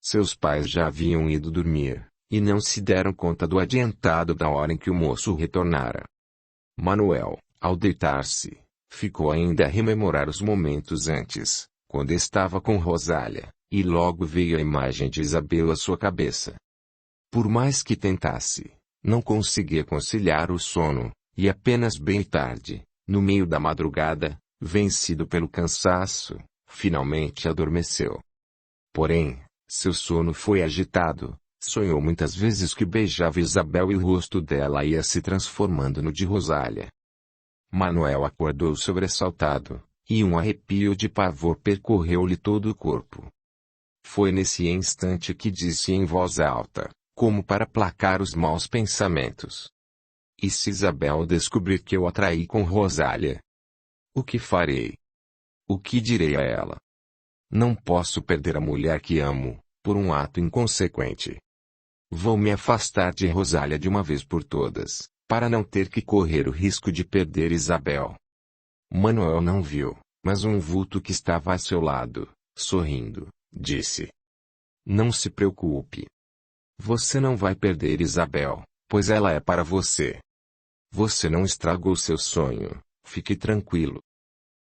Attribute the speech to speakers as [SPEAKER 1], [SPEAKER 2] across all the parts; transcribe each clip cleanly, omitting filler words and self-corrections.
[SPEAKER 1] Seus pais já haviam ido dormir, e não se deram conta do adiantado da hora em que o moço retornara. Manuel, ao deitar-se, ficou ainda a rememorar os momentos antes, quando estava com Rosália, e logo veio a imagem de Isabel à sua cabeça. Por mais que tentasse, não conseguia conciliar o sono, e apenas bem tarde, no meio da madrugada, vencido pelo cansaço, finalmente adormeceu. Porém, seu sono foi agitado, sonhou muitas vezes que beijava Isabel e o rosto dela ia se transformando no de Rosália. Manuel acordou sobressaltado, e um arrepio de pavor percorreu-lhe todo o corpo. Foi nesse instante que disse em voz alta, como para aplacar os maus pensamentos: "E se Isabel descobrir que eu a traí com Rosália? O que farei? O que direi a ela? Não posso perder a mulher que amo, por um ato inconsequente. Vou me afastar de Rosália de uma vez por todas, para não ter que correr o risco de perder Isabel." Manuel não viu, mas um vulto que estava a seu lado, sorrindo, disse: "Não se preocupe. Você não vai perder Isabel, pois ela é para você. Você não estragou seu sonho, fique tranquilo."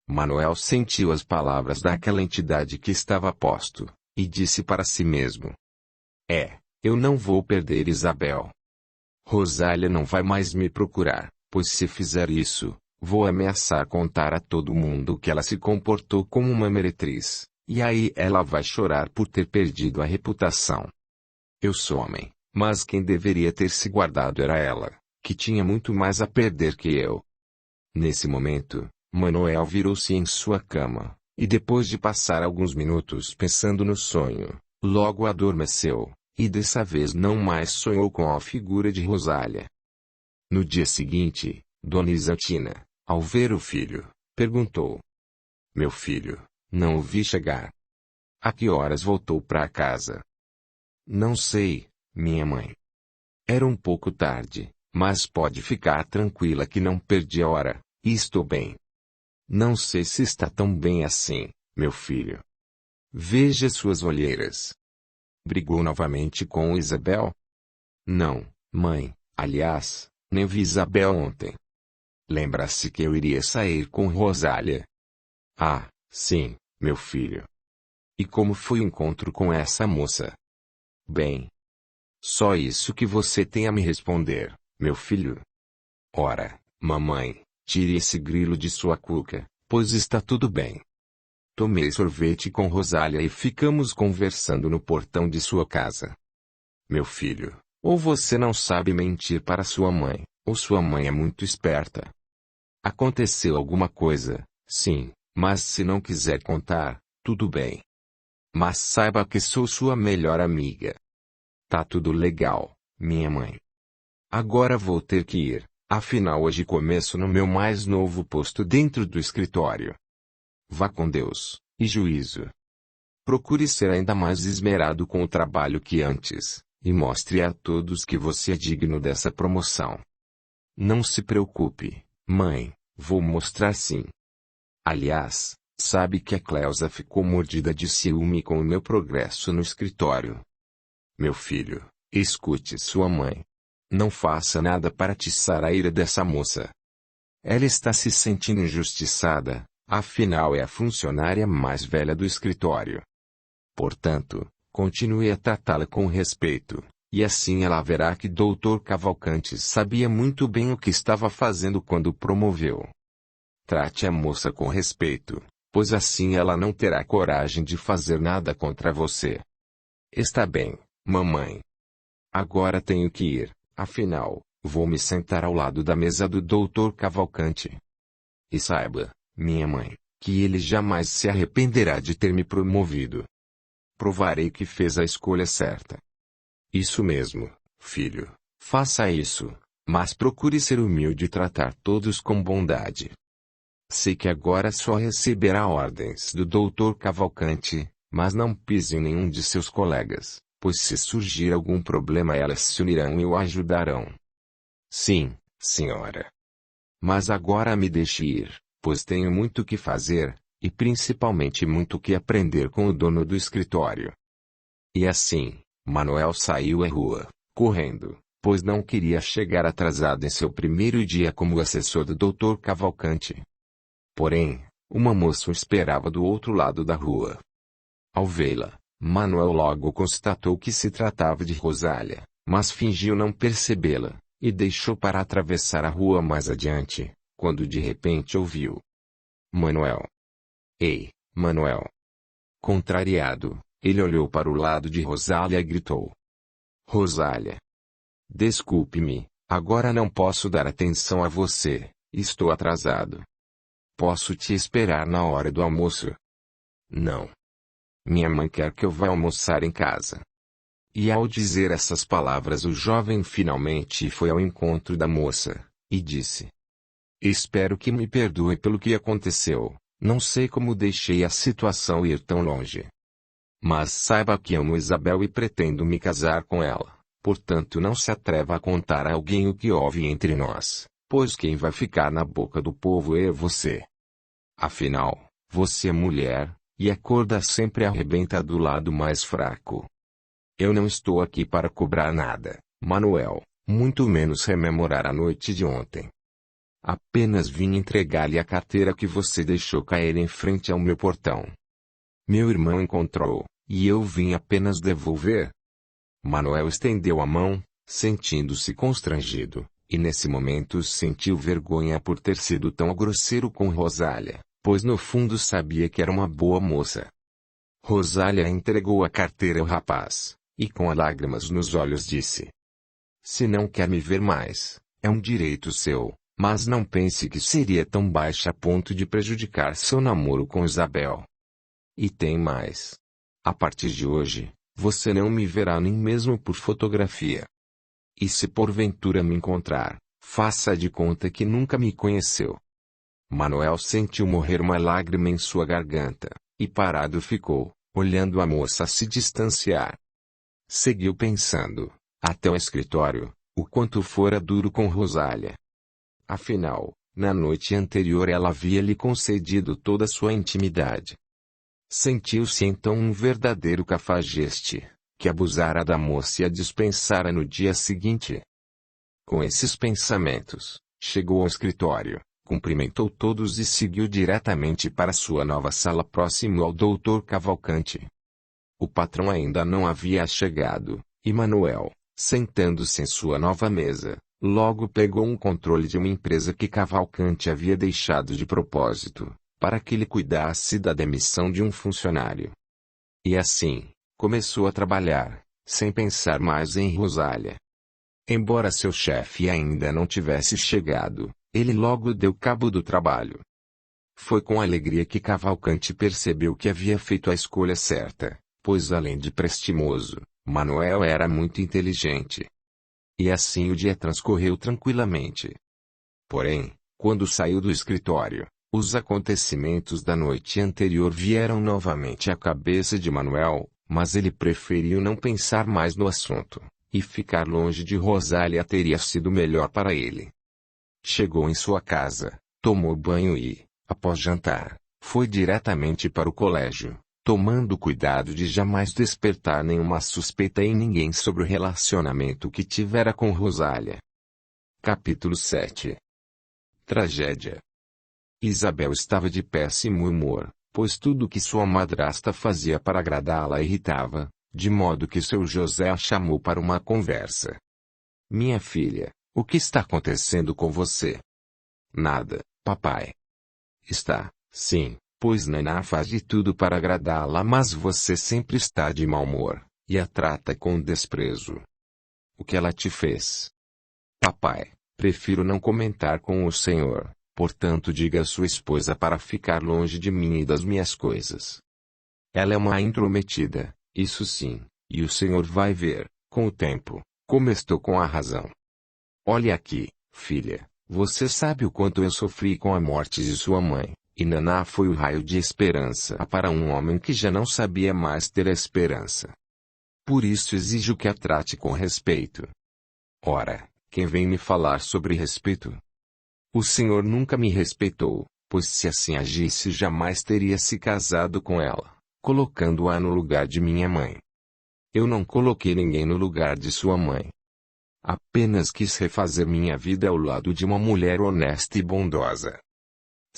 [SPEAKER 1] Manuel sentiu as palavras daquela entidade que estava a posto, e disse para si mesmo: Eu não vou perder Isabel. Rosália não vai mais me procurar, pois se fizer isso, vou ameaçar contar a todo mundo que ela se comportou como uma meretriz, e aí ela vai chorar por ter perdido a reputação. Eu sou homem, mas quem deveria ter se guardado era ela, que tinha muito mais a perder que eu." Nesse momento, Manuel virou-se em sua cama, e depois de passar alguns minutos pensando no sonho, logo adormeceu, e dessa vez não mais sonhou com a figura de Rosália. No dia seguinte, Dona Isaltina, ao ver o filho, perguntou: "Meu filho, não o vi chegar. A que horas voltou para casa?" "Não sei, minha mãe. Era um pouco tarde, mas pode ficar tranquila que não perdi a hora, e estou bem." "Não sei se está tão bem assim, meu filho. Veja suas olheiras." "Brigou novamente com Isabel?" "Não, mãe, aliás, nem vi Isabel ontem." "Lembra-se que eu iria sair com Rosália?" "Ah, sim, meu filho." "E como foi o encontro com essa moça?" "Bem." "Só isso que você tem a me responder, meu filho?" "Ora, mamãe, tire esse grilo de sua cuca, pois está tudo bem." "Tomei sorvete com Rosália e ficamos conversando no portão de sua casa." "Meu filho, ou você não sabe mentir para sua mãe, ou sua mãe é muito esperta." "Aconteceu alguma coisa, sim, mas se não quiser contar, tudo bem. Mas saiba que sou sua melhor amiga." "Tá tudo legal, minha mãe. Agora vou ter que ir, afinal hoje começo no meu mais novo posto dentro do escritório." "Vá com Deus, e juízo. Procure ser ainda mais esmerado com o trabalho que antes, e mostre a todos que você é digno dessa promoção." "Não se preocupe, mãe, vou mostrar sim. Aliás, sabe que a Cleusa ficou mordida de ciúme com o meu progresso no escritório." "Meu filho, escute sua mãe. Não faça nada para atiçar a ira dessa moça. Ela está se sentindo injustiçada, afinal é a funcionária mais velha do escritório. Portanto, continue a tratá-la com respeito, e assim ela verá que Dr. Cavalcanti sabia muito bem o que estava fazendo quando o promoveu. Trate a moça com respeito, pois assim ela não terá coragem de fazer nada contra você." "Está bem, mamãe. Agora tenho que ir, afinal, vou me sentar ao lado da mesa do Dr. Cavalcanti. E saiba, minha mãe, que ele jamais se arrependerá de ter me promovido. Provarei que fez a escolha certa." "Isso mesmo, filho, faça isso, mas procure ser humilde e tratar todos com bondade. Sei que agora só receberá ordens do Dr. Cavalcanti, mas não pise em nenhum de seus colegas, pois se surgir algum problema elas se unirão e o ajudarão." "Sim, senhora. Mas agora me deixe ir, pois tenho muito que fazer, e principalmente muito que aprender com o dono do escritório." E assim, Manuel saiu à rua, correndo, pois não queria chegar atrasado em seu primeiro dia como assessor do Dr. Cavalcante. Porém, uma moça o esperava do outro lado da rua. Ao vê-la, Manuel logo constatou que se tratava de Rosália, mas fingiu não percebê-la, e deixou para atravessar a rua mais adiante, quando de repente ouviu: Manuel! Ei, Manuel! Contrariado, ele olhou para o lado de Rosália e gritou: Rosália! Desculpe-me, agora não posso dar atenção a você, estou atrasado. Posso te esperar na hora do almoço? Não. Minha mãe quer que eu vá almoçar em casa. E ao dizer essas palavras o jovem finalmente foi ao encontro da moça, e disse: Espero que me perdoe pelo que aconteceu, não sei como deixei a situação ir tão longe. Mas saiba que amo Isabel e pretendo me casar com ela, portanto não se atreva a contar a alguém o que houve entre nós, pois quem vai ficar na boca do povo é você. Afinal, você é mulher, e a corda sempre arrebenta do lado mais fraco. Eu não estou aqui para cobrar nada, Manuel, muito menos rememorar a noite de ontem. Apenas vim entregar-lhe a carteira que você deixou cair em frente ao meu portão. Meu irmão encontrou, e eu vim apenas devolver. Manuel estendeu a mão, sentindo-se constrangido, e nesse momento sentiu vergonha por ter sido tão grosseiro com Rosália, pois no fundo sabia que era uma boa moça. Rosália entregou a carteira ao rapaz, e com lágrimas nos olhos disse: Se não quer me ver mais, é um direito seu, mas não pense que seria tão baixa a ponto de prejudicar seu namoro com Isabel. E tem mais. A partir de hoje, você não me verá nem mesmo por fotografia. E se porventura me encontrar, faça de conta que nunca me conheceu. Manuel sentiu morrer uma lágrima em sua garganta, e parado ficou, olhando a moça se distanciar. Seguiu pensando, até o escritório, o quanto fora duro com Rosália. Afinal, na noite anterior ela havia lhe concedido toda sua intimidade. Sentiu-se então um verdadeiro cafajeste, que abusara da moça e a dispensara no dia seguinte. Com esses pensamentos, chegou ao escritório, cumprimentou todos e seguiu diretamente para sua nova sala próximo ao Dr. Cavalcante. O patrão ainda não havia chegado, e Manuel, sentando-se em sua nova mesa, logo pegou um controle de uma empresa que Cavalcante havia deixado de propósito, para que ele cuidasse da demissão de um funcionário. E assim, começou a trabalhar, sem pensar mais em Rosália. Embora seu chefe ainda não tivesse chegado, ele logo deu cabo do trabalho. Foi com alegria que Cavalcante percebeu que havia feito a escolha certa, pois além de prestimoso, Manuel era muito inteligente. E assim o dia transcorreu tranquilamente. Porém, quando saiu do escritório, os acontecimentos da noite anterior vieram novamente à cabeça de Manuel, mas ele preferiu não pensar mais no assunto, e ficar longe de Rosália teria sido melhor para ele. Chegou em sua casa, tomou banho e, após jantar, foi diretamente para o colégio, tomando cuidado de jamais despertar nenhuma suspeita em ninguém sobre o relacionamento que tivera com Rosália. Capítulo 7. Tragédia. Isabel estava de péssimo humor, pois tudo que sua madrasta fazia para agradá-la irritava, de modo que seu José a chamou para uma conversa. Minha filha, o que está acontecendo com você? Nada, papai. Está, sim, pois Naná faz de tudo para agradá-la, mas você sempre está de mau humor, e a trata com desprezo. O que ela te fez? Papai, prefiro não comentar com o senhor, portanto diga à sua esposa para ficar longe de mim e das minhas coisas. Ela é uma intrometida, isso sim, e o senhor vai ver, com o tempo, como estou com a razão. Olhe aqui, filha, você sabe o quanto eu sofri com a morte de sua mãe, e Naná foi o raio de esperança para um homem que já não sabia mais ter a esperança. Por isso exijo que a trate com respeito. Ora, quem vem me falar sobre respeito? O senhor nunca me respeitou, pois se assim agisse jamais teria se casado com ela, colocando-a no lugar de minha mãe. Eu não coloquei ninguém no lugar de sua mãe. Apenas quis refazer minha vida ao lado de uma mulher honesta e bondosa.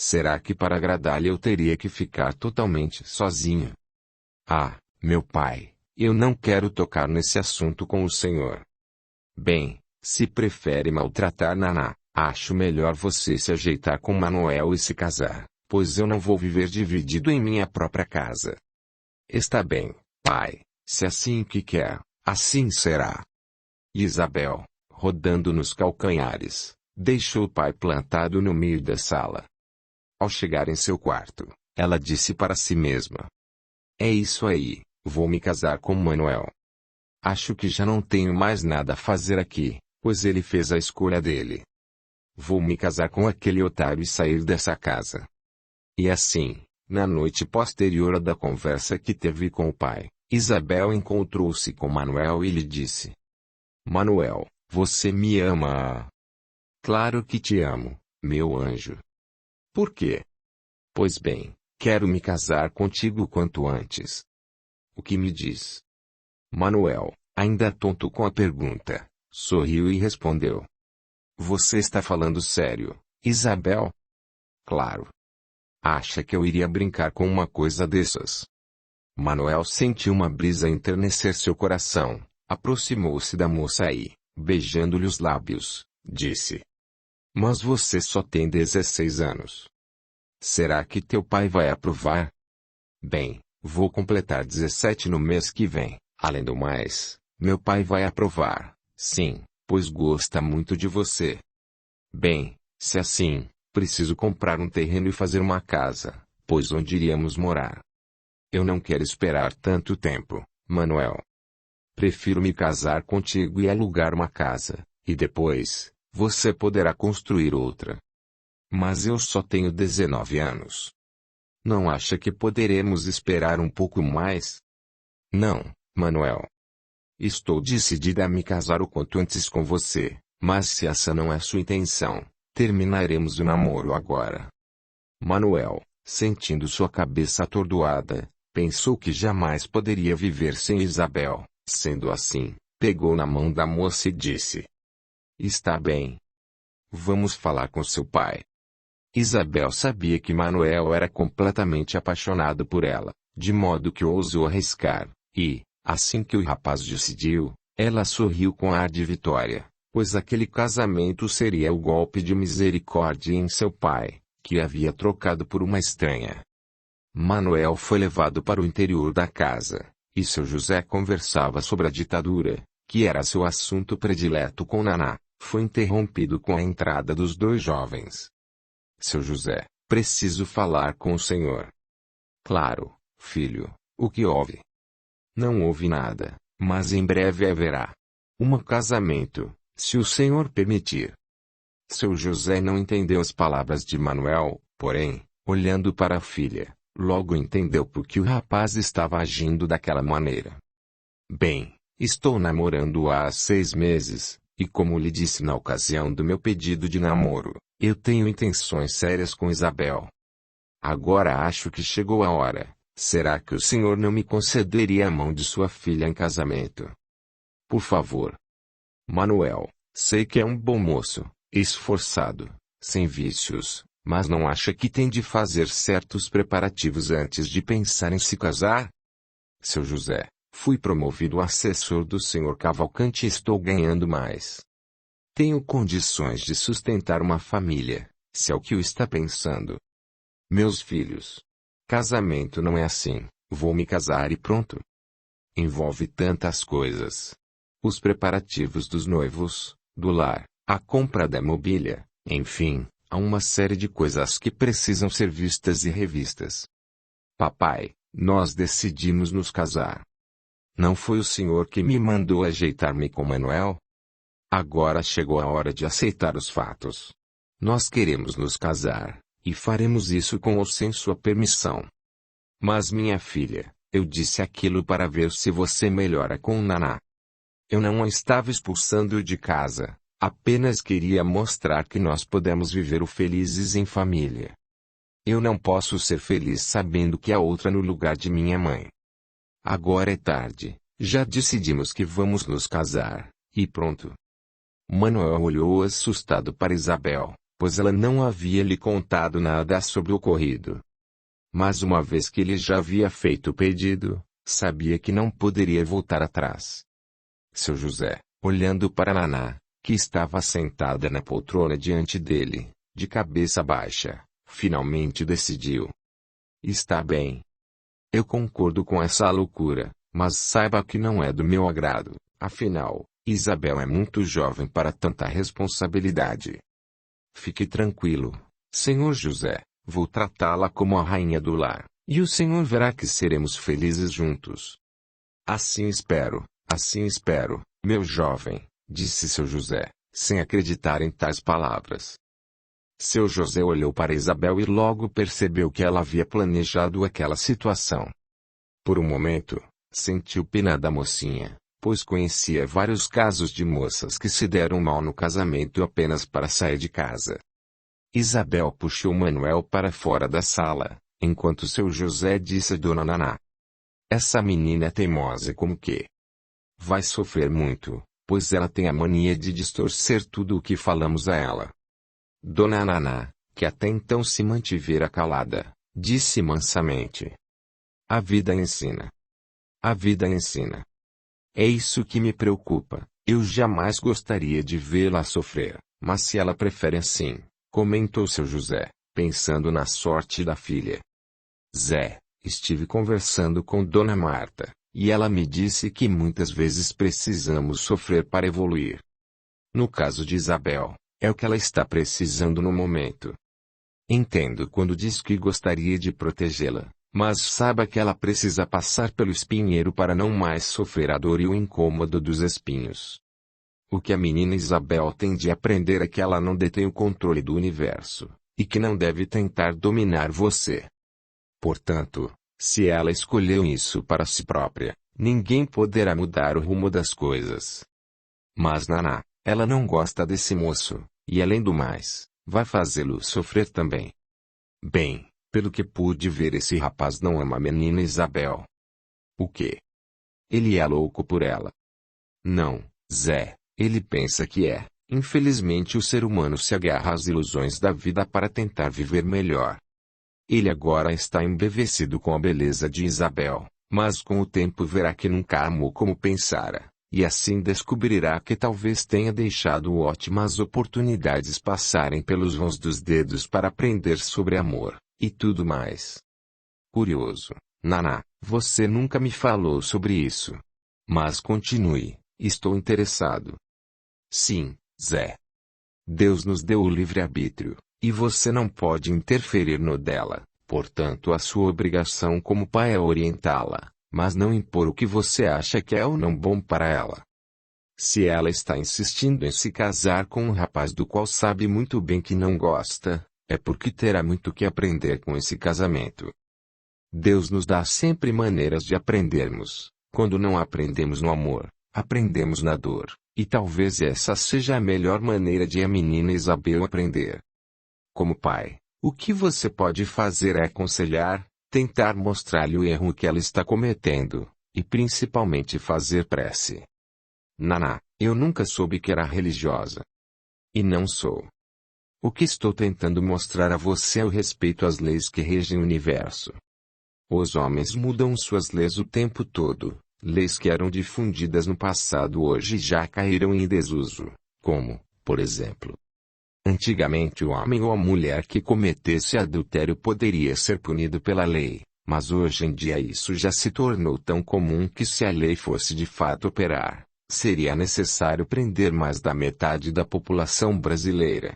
[SPEAKER 1] Será que para agradá-lhe eu teria que ficar totalmente sozinha? Ah, meu pai, eu não quero tocar nesse assunto com o senhor. Bem, se prefere maltratar Naná, acho melhor você se ajeitar com Manuel e se casar, pois eu não vou viver dividido em minha própria casa. Está bem, pai, se assim que quer, assim será. Isabel, rodando nos calcanhares, deixou o pai plantado no meio da sala. Ao chegar em seu quarto, ela disse para si mesma: é isso aí, vou me casar com Manuel. Acho que já não tenho mais nada a fazer aqui, pois ele fez a escolha dele. Vou me casar com aquele otário e sair dessa casa. E assim, na noite posterior à da conversa que teve com o pai, Isabel encontrou-se com Manuel e lhe disse: Manuel, você me ama? Claro que te amo, meu anjo. Por quê? Pois bem, quero me casar contigo quanto antes. O que me diz? Manuel, ainda tonto com a pergunta, sorriu e respondeu: você está falando sério, Isabel? Claro. Acha que eu iria brincar com uma coisa dessas? Manuel sentiu uma brisa enternecer seu coração, aproximou-se da moça e, beijando-lhe os lábios, disse: mas você só tem 16 anos. Será que teu pai vai aprovar? Bem, vou completar 17 no mês que vem. Além do mais, meu pai vai aprovar, sim, pois gosta muito de você. Bem, se assim, preciso comprar um terreno e fazer uma casa, pois onde iríamos morar? Eu não quero esperar tanto tempo, Manuel. Prefiro me casar contigo e alugar uma casa, e depois, você poderá construir outra. Mas eu só tenho 19 anos. Não acha que poderemos esperar um pouco mais? Não, Manuel. Estou decidida a me casar o quanto antes com você, mas se essa não é sua intenção, terminaremos o namoro agora. Manuel, sentindo sua cabeça atordoada, pensou que jamais poderia viver sem Isabel. Sendo assim, pegou na mão da moça e disse: está bem. Vamos falar com seu pai. Isabel sabia que Manuel era completamente apaixonado por ela, de modo que ousou arriscar, e, assim que o rapaz decidiu, ela sorriu com ar de vitória, pois aquele casamento seria o golpe de misericórdia em seu pai, que havia trocado por uma estranha. Manuel foi levado para o interior da casa, e seu José conversava sobre a ditadura, que era seu assunto predileto com Naná. Foi interrompido com a entrada dos dois jovens. Seu José, preciso falar com o senhor. Claro, filho, o que houve? Não houve nada, mas em breve haverá casamento, se o senhor permitir. Seu José não entendeu as palavras de Manuel, porém, olhando para a filha, logo entendeu por que o rapaz estava agindo daquela maneira. Bem, estou namorando há 6 meses, e como lhe disse na ocasião do meu pedido de namoro, eu tenho intenções sérias com Isabel. Agora acho que chegou a hora. Será que o senhor não me concederia a mão de sua filha em casamento? Por favor. Manuel, sei que é um bom moço, esforçado, sem vícios, mas não acha que tem de fazer certos preparativos antes de pensar em se casar? Seu José, fui promovido a assessor do senhor Cavalcante e estou ganhando mais. Tenho condições de sustentar uma família, se é o que o está pensando. Meus filhos. Casamento não é assim, vou me casar e pronto. Envolve tantas coisas. Os preparativos dos noivos, do lar, a compra da mobília, enfim, há uma série de coisas que precisam ser vistas e revistas. Papai, nós decidimos nos casar. Não foi o senhor que me mandou ajeitar-me com Manuel? Agora chegou a hora de aceitar os fatos. Nós queremos nos casar, e faremos isso com ou sem sua permissão. Mas minha filha, eu disse aquilo para ver se você melhora com Naná. Eu não a estava expulsando de casa, apenas queria mostrar que nós podemos viver felizes em família. Eu não posso ser feliz sabendo que há outra no lugar de minha mãe. Agora é tarde, Já decidimos que vamos nos casar, e pronto. Manuel olhou assustado para Isabel, pois ela não havia lhe contado nada sobre o ocorrido. Mas uma vez que ele já havia feito o pedido, sabia que não poderia voltar atrás. Seu José, olhando para Naná, que estava sentada na poltrona diante dele, de cabeça baixa, finalmente decidiu. Está bem. Eu concordo com essa loucura, mas saiba que não é do meu agrado, afinal, Isabel é muito jovem para tanta responsabilidade. Fique tranquilo, Senhor José, vou tratá-la como a rainha do lar, e o senhor verá que seremos felizes juntos. Assim espero, meu jovem, disse seu José, sem acreditar em tais palavras. Seu José olhou para Isabel e logo percebeu que ela havia planejado aquela situação. Por um momento, sentiu pena da mocinha, pois conhecia vários casos de moças que se deram mal no casamento apenas para sair de casa. Isabel puxou Manuel para fora da sala, enquanto seu José disse a Dona Naná. Essa menina é teimosa como que vai sofrer muito, pois ela tem a mania de distorcer tudo o que falamos a ela. Dona Naná, que até então se mantivera calada, disse mansamente. A vida ensina. A vida ensina. É isso que me preocupa, eu jamais gostaria de vê-la sofrer, mas se ela prefere assim, comentou seu José, pensando na sorte da filha. Zé, estive conversando com Dona Marta, e ela me disse que muitas vezes precisamos sofrer para evoluir. No caso de Isabel, é o que ela está precisando no momento. Entendo quando diz que gostaria de protegê-la, mas saiba que ela precisa passar pelo espinheiro para não mais sofrer a dor e o incômodo dos espinhos. O que a menina Isabel tem de aprender é que ela não detém o controle do universo, e que não deve tentar dominar você. Portanto, se ela escolheu isso para si própria, ninguém poderá mudar o rumo das coisas. Mas Naná, ela não gosta desse moço, e além do mais, vai fazê-lo sofrer também. Bem, pelo que pude ver, esse rapaz não ama a menina Isabel. O quê? Ele é louco por ela? Não, Zé, ele pensa que é. Infelizmente o ser humano se agarra às ilusões da vida para tentar viver melhor. Ele agora está embevecido com a beleza de Isabel, mas com o tempo verá que nunca amou como pensara, e assim descobrirá que talvez tenha deixado ótimas oportunidades passarem pelos vãos dos dedos para aprender sobre amor, e tudo mais. Curioso, Naná, você nunca me falou sobre isso. Mas continue, estou interessado. Sim, Zé. Deus nos deu o livre-arbítrio, e você não pode interferir no dela, portanto a sua obrigação como pai é orientá-la, mas não impor o que você acha que é ou não bom para ela. Se ela está insistindo em se casar com um rapaz do qual sabe muito bem que não gosta, é porque terá muito que aprender com esse casamento. Deus nos dá sempre maneiras de aprendermos. Quando não aprendemos no amor, aprendemos na dor, e talvez essa seja a melhor maneira de a menina Isabel aprender. Como pai, o que você pode fazer é aconselhar, tentar mostrar-lhe o erro que ela está cometendo, e principalmente fazer prece. Naná, eu nunca soube que era religiosa. E não sou. O que estou tentando mostrar a você é o respeito às leis que regem o universo. Os homens mudam suas leis o tempo todo, leis que eram difundidas no passado hoje já caíram em desuso, como, por exemplo, antigamente o homem ou a mulher que cometesse adultério poderia ser punido pela lei, mas hoje em dia isso já se tornou tão comum que se a lei fosse de fato operar, seria necessário prender mais da metade da população brasileira.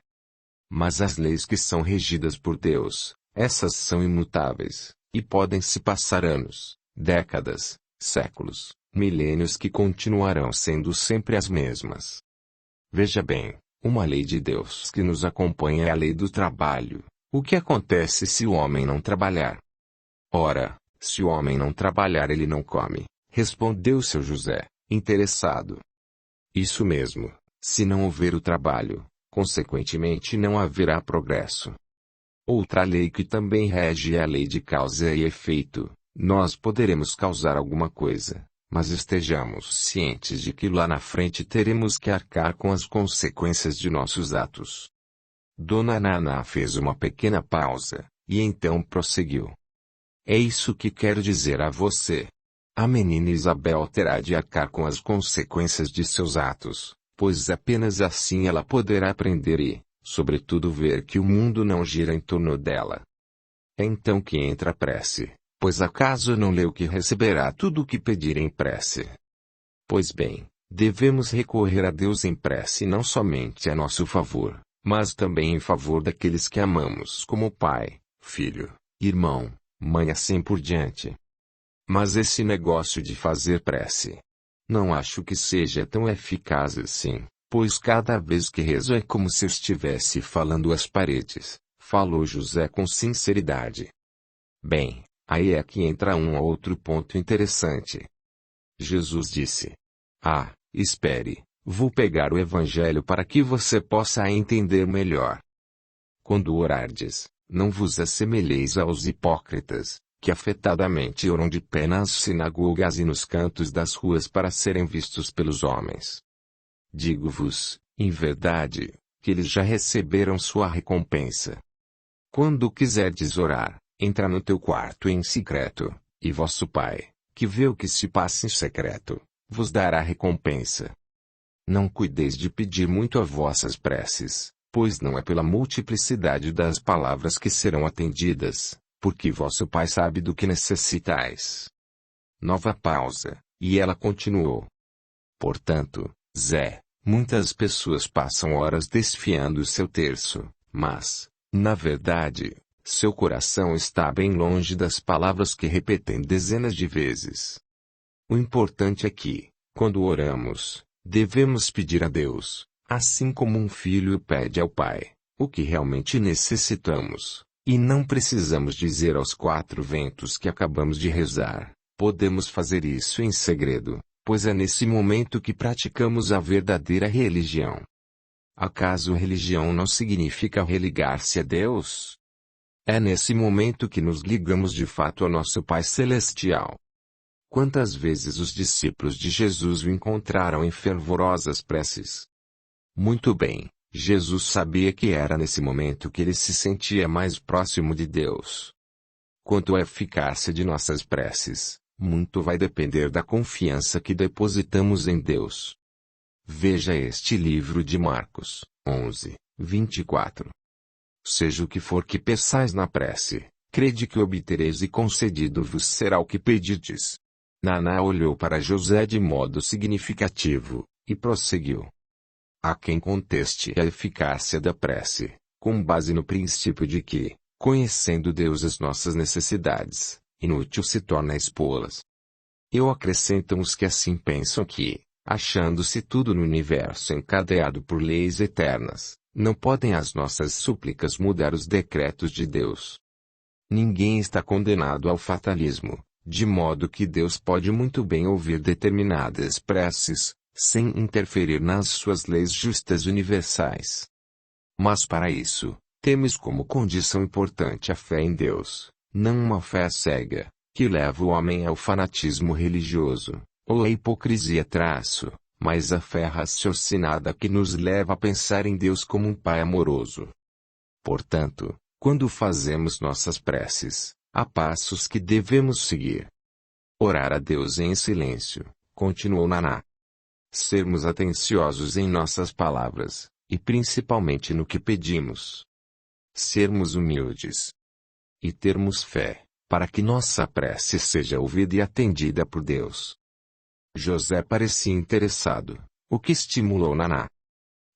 [SPEAKER 1] Mas as leis que são regidas por Deus, essas são imutáveis, e podem se passar anos, décadas, séculos, milênios que continuarão sendo sempre as mesmas. Veja bem, uma lei de Deus que nos acompanha é a lei do trabalho. O que acontece se o homem não trabalhar? Ora, se o homem não trabalhar ele não come, respondeu seu José, interessado. Isso mesmo, se não houver o trabalho, consequentemente não haverá progresso. Outra lei que também rege é a lei de causa e efeito. Nós poderemos causar alguma coisa, mas estejamos cientes de que lá na frente teremos que arcar com as consequências de nossos atos. Dona Naná fez uma pequena pausa, e então prosseguiu. É isso que quero dizer a você. A menina Isabel terá de arcar com as consequências de seus atos, pois apenas assim ela poderá aprender e, sobretudo, ver que o mundo não gira em torno dela. É então que entra a prece, pois acaso não leu que receberá tudo o que pedir em prece? Pois bem, devemos recorrer a Deus em prece não somente a nosso favor, mas também em favor daqueles que amamos como pai, filho, irmão, mãe assim por diante. Mas esse negócio de fazer prece, não acho que seja tão eficaz assim, pois cada vez que rezo é como se eu estivesse falando às paredes, falou José com sinceridade. Bem, aí é que entra um outro ponto interessante. Jesus disse: espere, vou pegar o Evangelho para que você possa entender melhor. Quando orardes, não vos assemelheis aos hipócritas, que afetadamente oram de pé nas sinagogas e nos cantos das ruas para serem vistos pelos homens. Digo-vos, em verdade, que eles já receberam sua recompensa. Quando quiserdes orar, entra no teu quarto em secreto, e vosso Pai, que vê o que se passa em secreto, vos dará recompensa. Não cuideis de pedir muito a vossas preces, pois não é pela multiplicidade das palavras que serão atendidas, porque vosso Pai sabe do que necessitais. Nova pausa, e ela continuou. Portanto, Zé, muitas pessoas passam horas desfiando o seu terço, mas, na verdade, seu coração está bem longe das palavras que repetem dezenas de vezes. O importante é que, quando oramos, devemos pedir a Deus, assim como um filho pede ao pai, o que realmente necessitamos. E não precisamos dizer aos quatro ventos que acabamos de rezar. Podemos fazer isso em segredo, pois é nesse momento que praticamos a verdadeira religião. Acaso religião não significa religar-se a Deus? É nesse momento que nos ligamos de fato ao nosso Pai Celestial. Quantas vezes os discípulos de Jesus o encontraram em fervorosas preces? Muito bem. Jesus sabia que era nesse momento que ele se sentia mais próximo de Deus. Quanto à eficácia de nossas preces, muito vai depender da confiança que depositamos em Deus. Veja este livro de Marcos, 11, 24. Seja o que for que peçais na prece, crede que obtereis e concedido-vos será o que pedirdes. Naná olhou para José de modo significativo, e prosseguiu. Há quem conteste a eficácia da prece, com base no princípio de que, conhecendo Deus as nossas necessidades, inútil se torna expô-las. Eu acrescento os que assim pensam que, achando-se tudo no universo encadeado por leis eternas, não podem as nossas súplicas mudar os decretos de Deus. Ninguém está condenado ao fatalismo, de modo que Deus pode muito bem ouvir determinadas preces, sem interferir nas suas leis justas universais. Mas para isso, temos como condição importante a fé em Deus, não uma fé cega, que leva o homem ao fanatismo religioso, ou à hipocrisia mas a fé raciocinada que nos leva a pensar em Deus como um Pai amoroso. Portanto, quando fazemos nossas preces, há passos que devemos seguir. Orar a Deus em silêncio, continuou Naná. Sermos atenciosos em nossas palavras, e principalmente no que pedimos. Sermos humildes. E termos fé, para que nossa prece seja ouvida e atendida por Deus. José parecia interessado, o que estimulou Naná.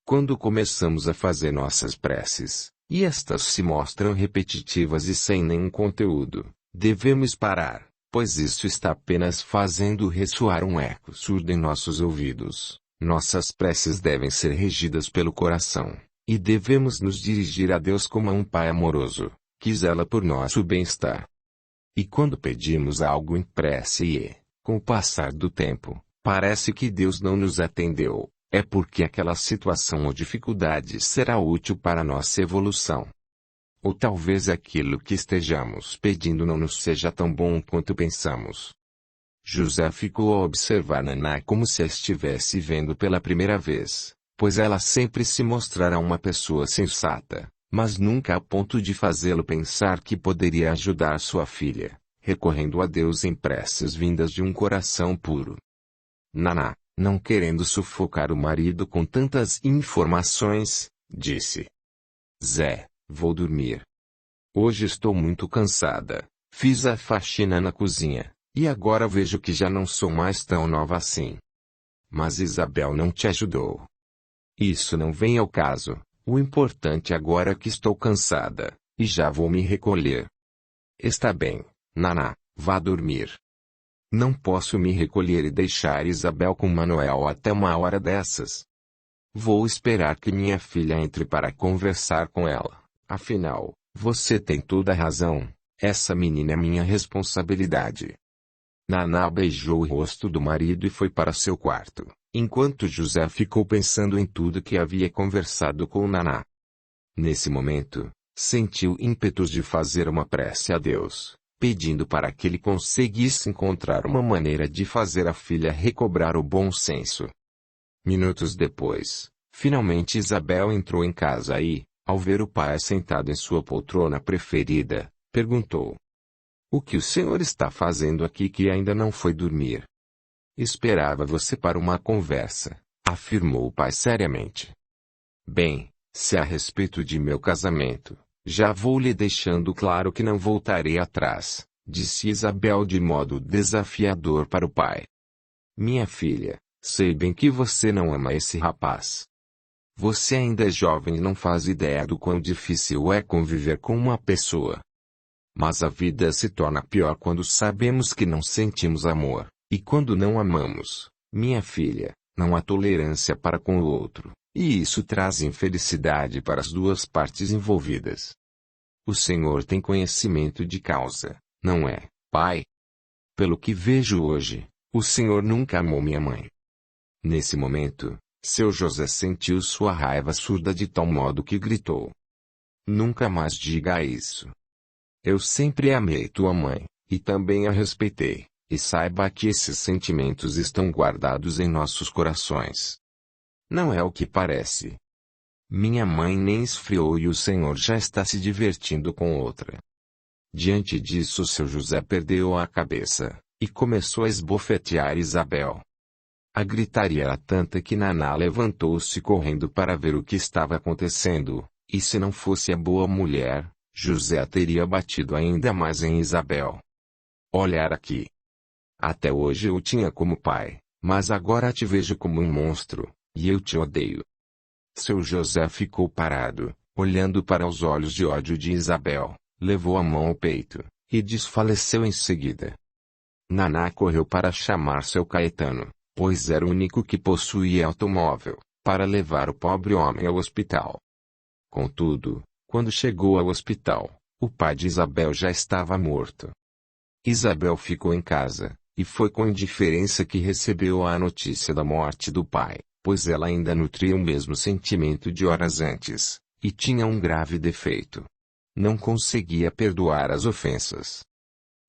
[SPEAKER 1] Quando começamos a fazer nossas preces, e estas se mostram repetitivas e sem nenhum conteúdo, devemos parar. Pois isso está apenas fazendo ressoar um eco surdo em nossos ouvidos. Nossas preces devem ser regidas pelo coração, e devemos nos dirigir a Deus como a um Pai amoroso, que zela por nosso bem-estar. E quando pedimos algo em prece e, com o passar do tempo, parece que Deus não nos atendeu, é porque aquela situação ou dificuldade será útil para nossa evolução. Ou talvez aquilo que estejamos pedindo não nos seja tão bom quanto pensamos. José ficou a observar Naná como se a estivesse vendo pela primeira vez, pois ela sempre se mostrara uma pessoa sensata, mas nunca a ponto de fazê-lo pensar que poderia ajudar sua filha, recorrendo a Deus em preces vindas de um coração puro. Naná, não querendo sufocar o marido com tantas informações, disse: Zé, vou dormir. Hoje estou muito cansada, fiz a faxina na cozinha, e agora vejo que já não sou mais tão nova assim. Mas Isabel não te ajudou. Isso não vem ao caso, o importante agora é que estou cansada, e já vou me recolher. Está bem, Naná, vá dormir. Não posso me recolher e deixar Isabel com Manuel até uma hora dessas. Vou esperar que minha filha entre para conversar com ela. Afinal, você tem toda a razão, essa menina é minha responsabilidade. Naná beijou o rosto do marido e foi para seu quarto, enquanto José ficou pensando em tudo que havia conversado com Naná. Nesse momento, sentiu ímpetos de fazer uma prece a Deus, pedindo para que ele conseguisse encontrar uma maneira de fazer a filha recobrar o bom senso. Minutos depois, finalmente Isabel entrou em casa e, ao ver o pai sentado em sua poltrona preferida, perguntou: O que o senhor está fazendo aqui que ainda não foi dormir? Esperava você para uma conversa, afirmou o pai seriamente. Bem, se a respeito de meu casamento, já vou lhe deixando claro que não voltarei atrás, disse Isabel de modo desafiador para o pai. Minha filha, sei bem que você não ama esse rapaz. Você ainda é jovem e não faz ideia do quão difícil é conviver com uma pessoa. Mas a vida se torna pior quando sabemos que não sentimos amor, e quando não amamos, minha filha, não há tolerância para com o outro, e isso traz infelicidade para as duas partes envolvidas. O Senhor tem conhecimento de causa, não é, pai? Pelo que vejo hoje, o Senhor nunca amou minha mãe. Nesse momento, seu José sentiu sua raiva surda de tal modo que gritou: Nunca mais diga isso. Eu sempre amei tua mãe, e também a respeitei, e saiba que esses sentimentos estão guardados em nossos corações. Não é o que parece. Minha mãe nem esfriou e o Senhor já está se divertindo com outra. Diante disso seu José perdeu a cabeça, e começou a esbofetear Isabel. A gritaria era tanta que Naná levantou-se correndo para ver o que estava acontecendo, e se não fosse a boa mulher, José teria batido ainda mais em Isabel. Olhar aqui. Até hoje eu tinha como pai, mas agora te vejo como um monstro, e eu te odeio. Seu José ficou parado, olhando para os olhos de ódio de Isabel, levou a mão ao peito, e desfaleceu em seguida. Naná correu para chamar seu Caetano, pois era o único que possuía automóvel, para levar o pobre homem ao hospital. Contudo, quando chegou ao hospital, o pai de Isabel já estava morto. Isabel ficou em casa, e foi com indiferença que recebeu a notícia da morte do pai, pois ela ainda nutria o mesmo sentimento de horas antes, e tinha um grave defeito. Não conseguia perdoar as ofensas.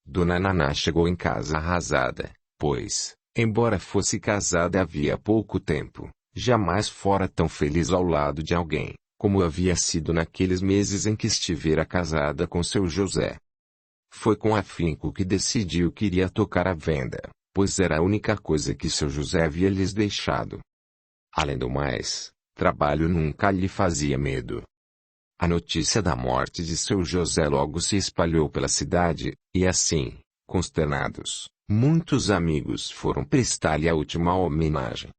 [SPEAKER 1] Dona Naná chegou em casa arrasada, pois, embora fosse casada havia pouco tempo, jamais fora tão feliz ao lado de alguém, como havia sido naqueles meses em que estivera casada com seu José. Foi com afinco que decidiu que iria tocar a venda, pois era a única coisa que seu José havia lhes deixado. Além do mais, trabalho nunca lhe fazia medo. A notícia da morte de seu José logo se espalhou pela cidade, e assim, consternados, muitos amigos foram prestar-lhe a última homenagem.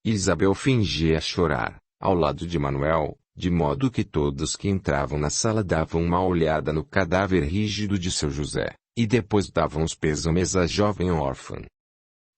[SPEAKER 1] Isabel fingia chorar, ao lado de Manuel, de modo que todos que entravam na sala davam uma olhada no cadáver rígido de seu José, e depois davam os pêsames à jovem órfã.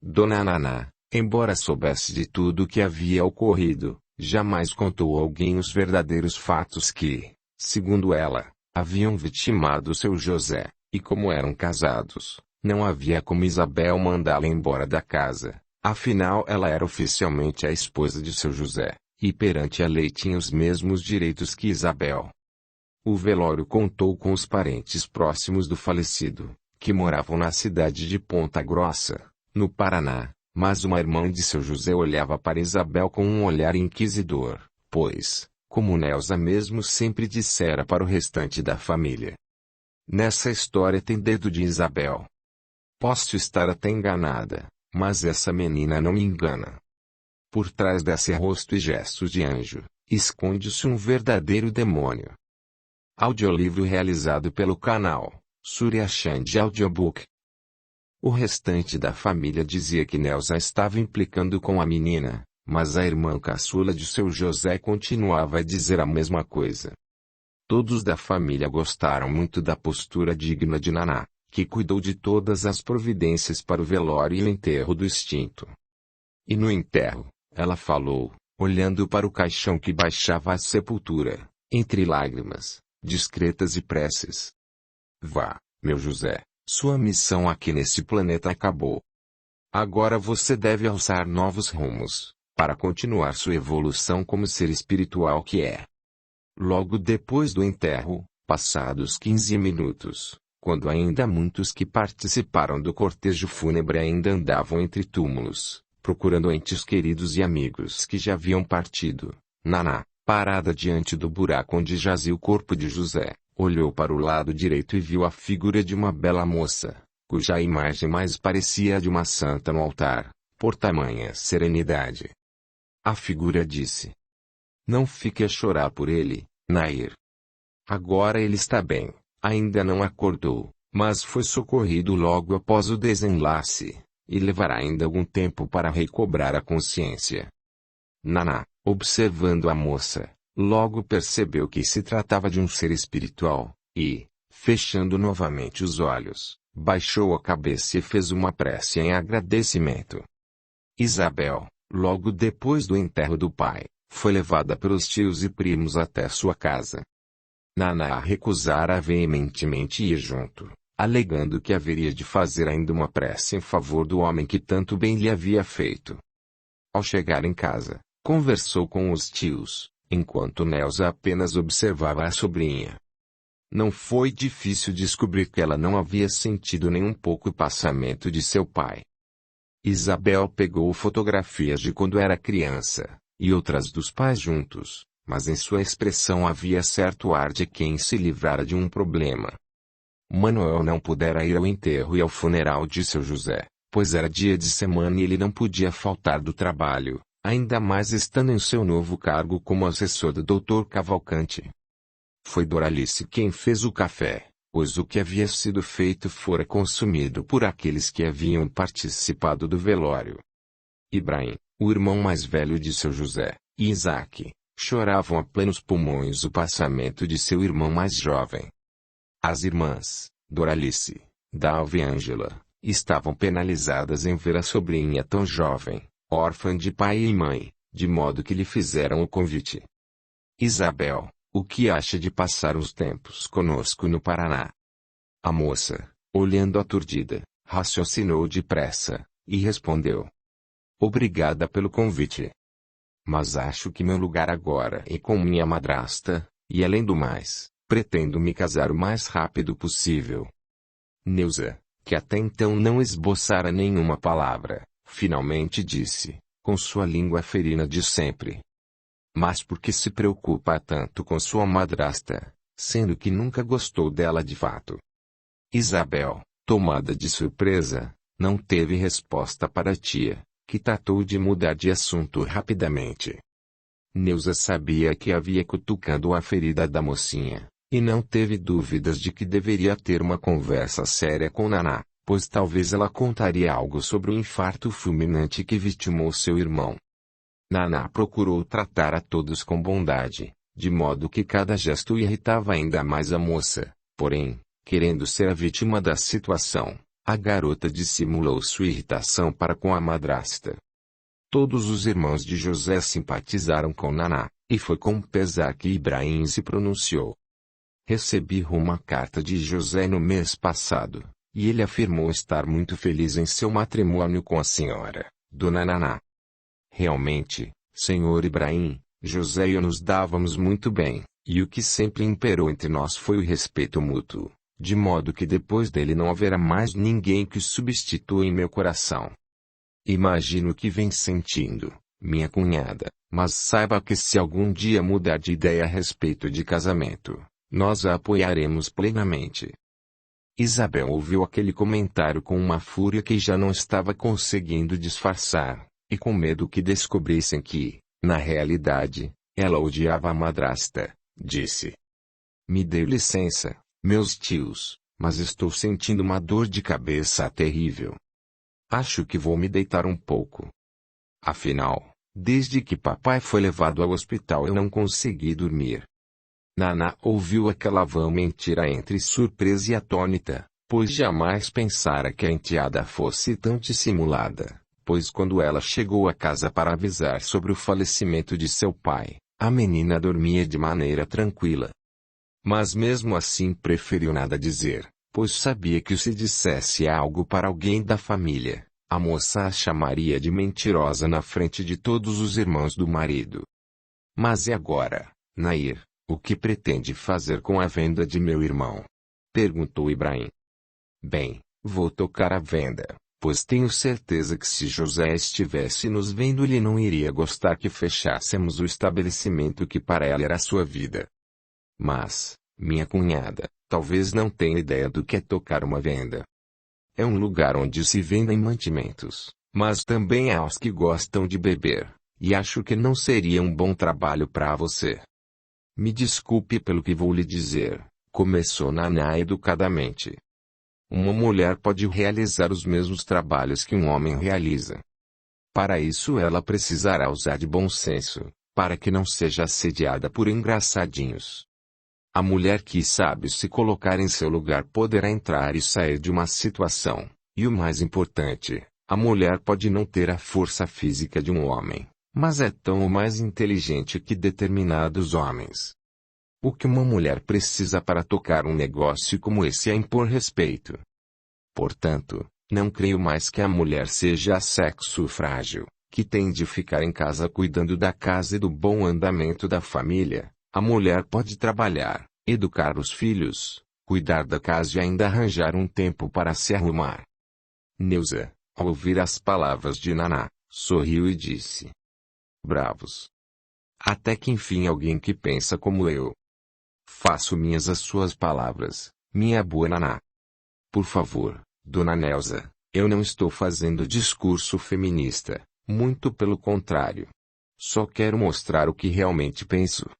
[SPEAKER 1] Dona Naná, embora soubesse de tudo o que havia ocorrido, jamais contou a alguém os verdadeiros fatos que, segundo ela, haviam vitimado seu José, e como eram casados, não havia como Isabel mandá-la embora da casa, afinal ela era oficialmente a esposa de seu José, e perante a lei tinha os mesmos direitos que Isabel. O velório contou com os parentes próximos do falecido, que moravam na cidade de Ponta Grossa, no Paraná, mas uma irmã de seu José olhava para Isabel com um olhar inquisidor, pois, como Neuza mesmo sempre dissera para o restante da família. Nessa história tem dedo de Isabel. Posso estar até enganada, mas essa menina não me engana. Por trás desse rosto e gestos de anjo, esconde-se um verdadeiro demônio. Audiolivro realizado pelo canal Surya Chand Audiobook. O restante da família dizia que Neuza estava implicando com a menina, mas a irmã caçula de seu José continuava a dizer a mesma coisa. Todos da família gostaram muito da postura digna de Naná, que cuidou de todas as providências para o velório e o enterro do extinto. E no enterro, ela falou, olhando para o caixão que baixava à sepultura, entre lágrimas, discretas e preces. Vá, meu José, sua missão aqui nesse planeta acabou. Agora você deve alçar novos rumos, para continuar sua evolução como ser espiritual que é. Logo depois do enterro, passados 15 minutos, quando ainda muitos que participaram do cortejo fúnebre ainda andavam entre túmulos, procurando entes queridos e amigos que já haviam partido, Naná, parada diante do buraco onde jazia o corpo de José, olhou para o lado direito e viu a figura de uma bela moça, cuja imagem mais parecia a de uma santa no altar, por tamanha serenidade. A figura disse: Não fique a chorar por ele, Nair. Agora ele está bem, ainda não acordou, mas foi socorrido logo após o desenlace, e levará ainda algum tempo para recobrar a consciência. Naná, observando a moça, logo percebeu que se tratava de um ser espiritual, e, fechando novamente os olhos, baixou a cabeça e fez uma prece em agradecimento. Isabel, logo depois do enterro do pai, foi levada pelos tios e primos até sua casa. Naná recusara veementemente ir junto, alegando que haveria de fazer ainda uma prece em favor do homem que tanto bem lhe havia feito. Ao chegar em casa, conversou com os tios, enquanto Neuza apenas observava a sobrinha. Não foi difícil descobrir que ela não havia sentido nem um pouco o passamento de seu pai. Isabel pegou fotografias de quando era criança, e outras dos pais juntos, mas em sua expressão havia certo ar de quem se livrara de um problema. Manuel não pudera ir ao enterro e ao funeral de seu José, pois era dia de semana e ele não podia faltar do trabalho, ainda mais estando em seu novo cargo como assessor do Dr. Cavalcante. Foi Doralice quem fez o café, pois o que havia sido feito fora consumido por aqueles que haviam participado do velório. Ibrahim, o irmão mais velho de seu José, e Isaac, choravam a plenos pulmões o passamento de seu irmão mais jovem. As irmãs, Doralice, Dalva e Ângela, estavam penalizadas em ver a sobrinha tão jovem, órfã de pai e mãe, de modo que lhe fizeram o convite. Isabel, o que acha de passar uns tempos conosco no Paraná? A moça, olhando aturdida, raciocinou depressa, e respondeu: Obrigada pelo convite. Mas acho que meu lugar agora é com minha madrasta, e além do mais, pretendo me casar o mais rápido possível. Neuza, que até então não esboçara nenhuma palavra, finalmente disse, com sua língua ferina de sempre: Mas por que se preocupa tanto com sua madrasta, sendo que nunca gostou dela de fato? Isabel, tomada de surpresa, não teve resposta para a tia, que tratou de mudar de assunto rapidamente. Neuza sabia que havia cutucando a ferida da mocinha, e não teve dúvidas de que deveria ter uma conversa séria com Naná, pois talvez ela contaria algo sobre o infarto fulminante que vitimou seu irmão. Naná procurou tratar a todos com bondade, de modo que cada gesto irritava ainda mais a moça, porém, querendo ser a vítima da situação, a garota dissimulou sua irritação para com a madrasta. Todos os irmãos de José simpatizaram com Naná, e foi com pesar que Ibrahim se pronunciou. Recebi uma carta de José no mês passado, e ele afirmou estar muito feliz em seu matrimônio com a senhora, Dona Naná. Realmente, senhor Ibrahim, José e eu nos dávamos muito bem, e o que sempre imperou entre nós foi o respeito mútuo, de modo que depois dele não haverá mais ninguém que o substitua em meu coração. Imagino o que vem sentindo, minha cunhada, mas saiba que se algum dia mudar de ideia a respeito de casamento, nós a apoiaremos plenamente. Isabel ouviu aquele comentário com uma fúria que já não estava conseguindo disfarçar, e com medo que descobrissem que, na realidade, ela odiava a madrasta, disse: Me dê licença, meus tios, mas estou sentindo uma dor de cabeça terrível. Acho que vou me deitar um pouco. Afinal, desde que papai foi levado ao hospital eu não consegui dormir. Naná ouviu aquela vã mentira entre surpresa e atônita, pois jamais pensara que a enteada fosse tão dissimulada, pois quando ela chegou a casa para avisar sobre o falecimento de seu pai, a menina dormia de maneira tranquila. Mas mesmo assim preferiu nada dizer, pois sabia que se dissesse algo para alguém da família, a moça a chamaria de mentirosa na frente de todos os irmãos do marido. Mas e agora, Nair, o que pretende fazer com a venda de meu irmão? Perguntou Ibrahim. Bem, vou tocar a venda, pois tenho certeza que se José estivesse nos vendo ele não iria gostar que fechássemos o estabelecimento que para ela era sua vida. Mas, minha cunhada, talvez não tenha ideia do que é tocar uma venda. É um lugar onde se vendem mantimentos, mas também há os que gostam de beber, e acho que não seria um bom trabalho para você. Me desculpe pelo que vou lhe dizer, começou Naná educadamente. Uma mulher pode realizar os mesmos trabalhos que um homem realiza. Para isso ela precisará usar de bom senso, para que não seja assediada por engraçadinhos. A mulher que sabe se colocar em seu lugar poderá entrar e sair de uma situação, e o mais importante, a mulher pode não ter a força física de um homem, mas é tão ou mais inteligente que determinados homens. O que uma mulher precisa para tocar um negócio como esse é impor respeito. Portanto, não creio mais que a mulher seja sexo frágil, que tem de ficar em casa cuidando da casa e do bom andamento da família. A mulher pode trabalhar, educar os filhos, cuidar da casa e ainda arranjar um tempo para se arrumar. Neuza, ao ouvir as palavras de Naná, sorriu e disse: Bravos! Até que enfim alguém que pensa como eu. Faço minhas as suas palavras, minha boa Naná. Por favor, dona Neuza, eu não estou fazendo discurso feminista, muito pelo contrário. Só quero mostrar o que realmente penso.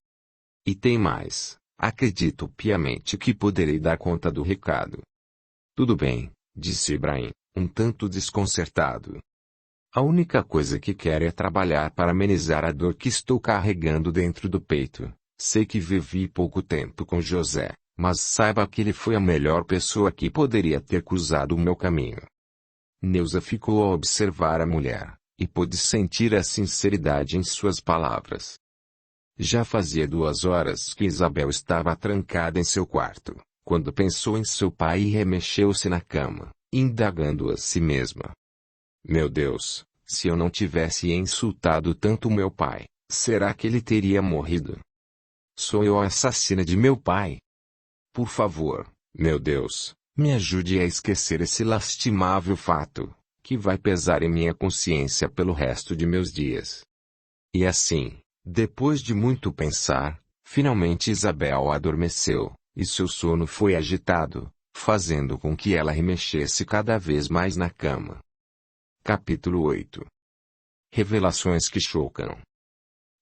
[SPEAKER 1] E tem mais, acredito piamente que poderei dar conta do recado. Tudo bem, disse Ibrahim, um tanto desconcertado. A única coisa que quero é trabalhar para amenizar a dor que estou carregando dentro do peito. Sei que vivi pouco tempo com José, mas saiba que ele foi a melhor pessoa que poderia ter cruzado o meu caminho. Neuza ficou a observar a mulher, e pôde sentir a sinceridade em suas palavras. Já fazia 2 horas que Isabel estava trancada em seu quarto, quando pensou em seu pai e remexeu-se na cama, indagando a si mesma. Meu Deus, se eu não tivesse insultado tanto meu pai, será que ele teria morrido? Sou eu a assassina de meu pai? Por favor, meu Deus, me ajude a esquecer esse lastimável fato, que vai pesar em minha consciência pelo resto de meus dias. E assim, depois de muito pensar, finalmente Isabel adormeceu, e seu sono foi agitado, fazendo com que ela remexesse cada vez mais na cama. Capítulo 8. Revelações que chocam.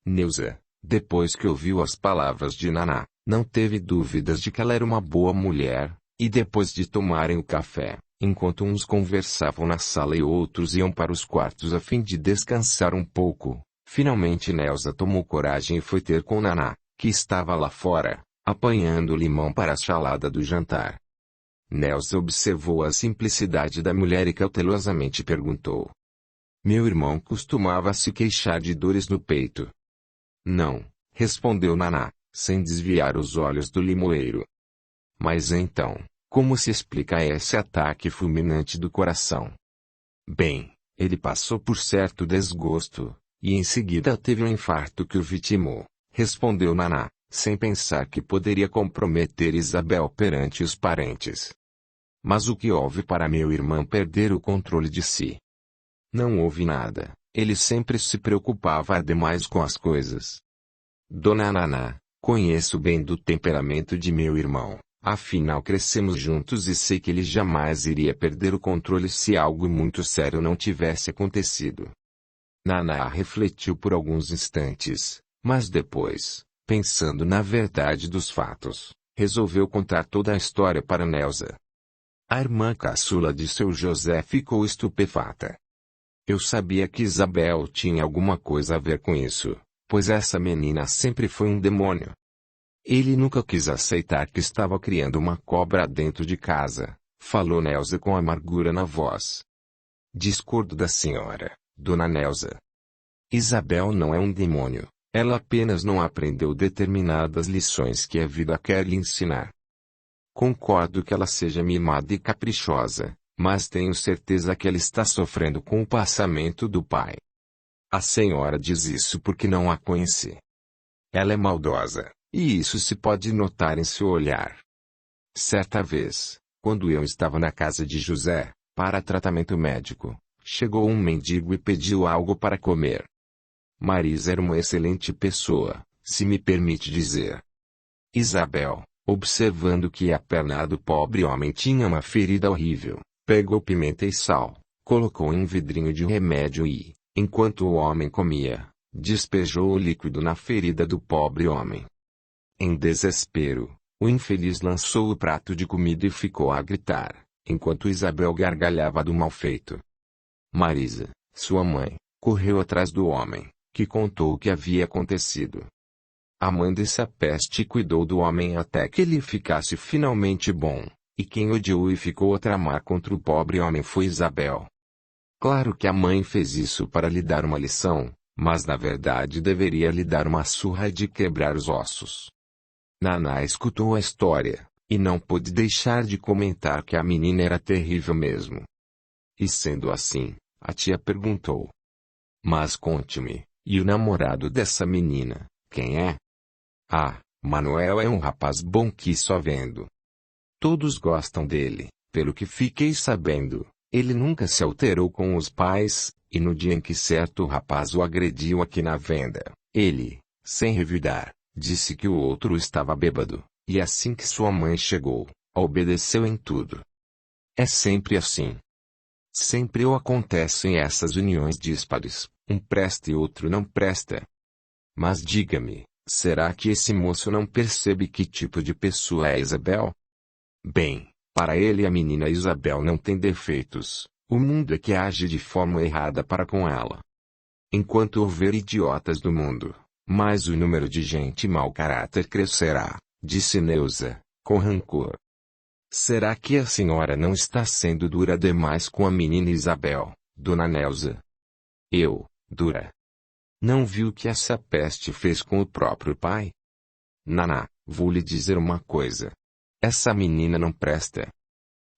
[SPEAKER 1] Neuza, depois que ouviu as palavras de Naná, não teve dúvidas de que ela era uma boa mulher, e depois de tomarem o café, enquanto uns conversavam na sala e outros iam para os quartos a fim de descansar um pouco, finalmente Neuza tomou coragem e foi ter com Naná, que estava lá fora, apanhando limão para a salada do jantar. Neuza observou a simplicidade da mulher e cautelosamente perguntou: Meu irmão costumava se queixar de dores no peito? Não, respondeu Naná, sem desviar os olhos do limoeiro. Mas então, como se explica esse ataque fulminante do coração? Bem, ele passou por certo desgosto, e em seguida teve um infarto que o vitimou, respondeu Naná, sem pensar que poderia comprometer Isabel perante os parentes. Mas o que houve para meu irmão perder o controle de si? Não houve nada, ele sempre se preocupava demais com as coisas. Dona Naná, conheço bem do temperamento de meu irmão, afinal crescemos juntos e sei que ele jamais iria perder o controle se algo muito sério não tivesse acontecido. Naná refletiu por alguns instantes, mas depois, pensando na verdade dos fatos, resolveu contar toda a história para Nelsa. A irmã caçula de seu José ficou estupefata. Eu sabia que Isabel tinha alguma coisa a ver com isso, pois essa menina sempre foi um demônio. Ele nunca quis aceitar que estava criando uma cobra dentro de casa, falou Nelsa com amargura na voz. Discordo da senhora, dona Nelsa. Isabel não é um demônio, ela apenas não aprendeu determinadas lições que a vida quer lhe ensinar. Concordo que ela seja mimada e caprichosa, mas tenho certeza que ela está sofrendo com o passamento do pai. A senhora diz isso porque não a conhece. Ela é maldosa, e isso se pode notar em seu olhar. Certa vez, quando eu estava na casa de José, para tratamento médico, chegou um mendigo e pediu algo para comer. Marisa era uma excelente pessoa, se me permite dizer. Isabel, observando que a perna do pobre homem tinha uma ferida horrível, pegou pimenta e sal, colocou em um vidrinho de remédio e, enquanto o homem comia, despejou o líquido na ferida do pobre homem. Em desespero, o infeliz lançou o prato de comida e ficou a gritar, enquanto Isabel gargalhava do mal feito. Marisa, sua mãe, correu atrás do homem, que contou o que havia acontecido. A mãe dessa peste cuidou do homem até que ele ficasse finalmente bom, e quem odiou e ficou a tramar contra o pobre homem foi Isabel. Claro que a mãe fez isso para lhe dar uma lição, mas na verdade deveria lhe dar uma surra de quebrar os ossos. Naná escutou a história, e não pôde deixar de comentar que a menina era terrível mesmo. E sendo assim, a tia perguntou. Mas conte-me, e o namorado dessa menina, quem é? Ah, Manuel é um rapaz bom que só vendo. Todos gostam dele, pelo que fiquei sabendo, ele nunca se alterou com os pais, e no dia em que certo rapaz o agrediu aqui na venda, ele, sem revidar, disse que o outro estava bêbado, e assim que sua mãe chegou, obedeceu em tudo. É sempre assim. Sempre acontecem essas uniões díspares, um presta e outro não presta. Mas diga-me, será que esse moço não percebe que tipo de pessoa é Isabel? Bem, para ele a menina Isabel não tem defeitos, o mundo é que age de forma errada para com ela. Enquanto houver idiotas no mundo, mais o número de gente mau caráter crescerá, disse Neuza, com rancor. Será que a senhora não está sendo dura demais com a menina Isabel, dona Neuza? Dura? Não viu o que essa peste fez com o próprio pai? Naná, vou lhe dizer uma coisa. Essa menina não presta.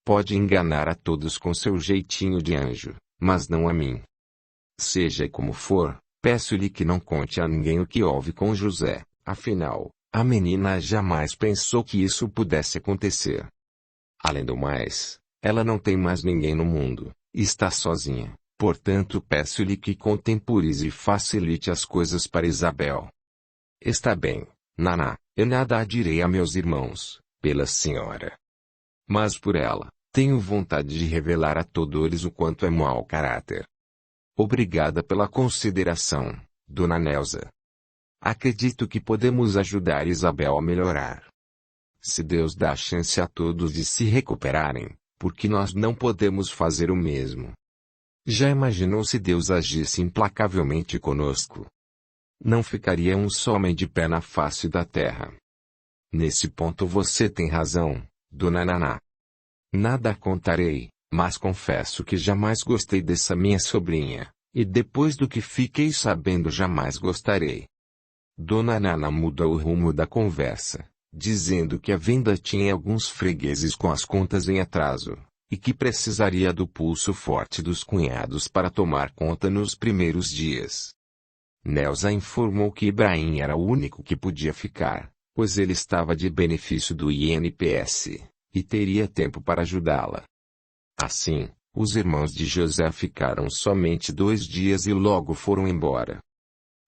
[SPEAKER 1] Pode enganar a todos com seu jeitinho de anjo, mas não a mim. Seja como for, peço-lhe que não conte a ninguém o que houve com José, afinal, a menina jamais pensou que isso pudesse acontecer. Além do mais, ela não tem mais ninguém no mundo, está sozinha, portanto peço-lhe que contemporize e facilite as coisas para Isabel. Está bem, Naná, eu nada direi a meus irmãos, pela senhora. Mas por ela, tenho vontade de revelar a todos o quanto é mau caráter. Obrigada pela consideração, dona Neuza. Acredito que podemos ajudar Isabel a melhorar. Se Deus dá chance a todos de se recuperarem, por que nós não podemos fazer o mesmo? Já imaginou se Deus agisse implacavelmente conosco? Não ficaria um só homem de pé na face da terra. Nesse ponto você tem razão, dona Naná. Nada contarei, mas confesso que jamais gostei dessa minha sobrinha, e depois do que fiquei sabendo jamais gostarei. Dona Naná muda o rumo da conversa, dizendo que a venda tinha alguns fregueses com as contas em atraso, e que precisaria do pulso forte dos cunhados para tomar conta nos primeiros dias. Neuza informou que Ibrahim era o único que podia ficar, pois ele estava de benefício do INPS, e teria tempo para ajudá-la. Assim, Os irmãos de José ficaram somente 2 dias e logo foram embora.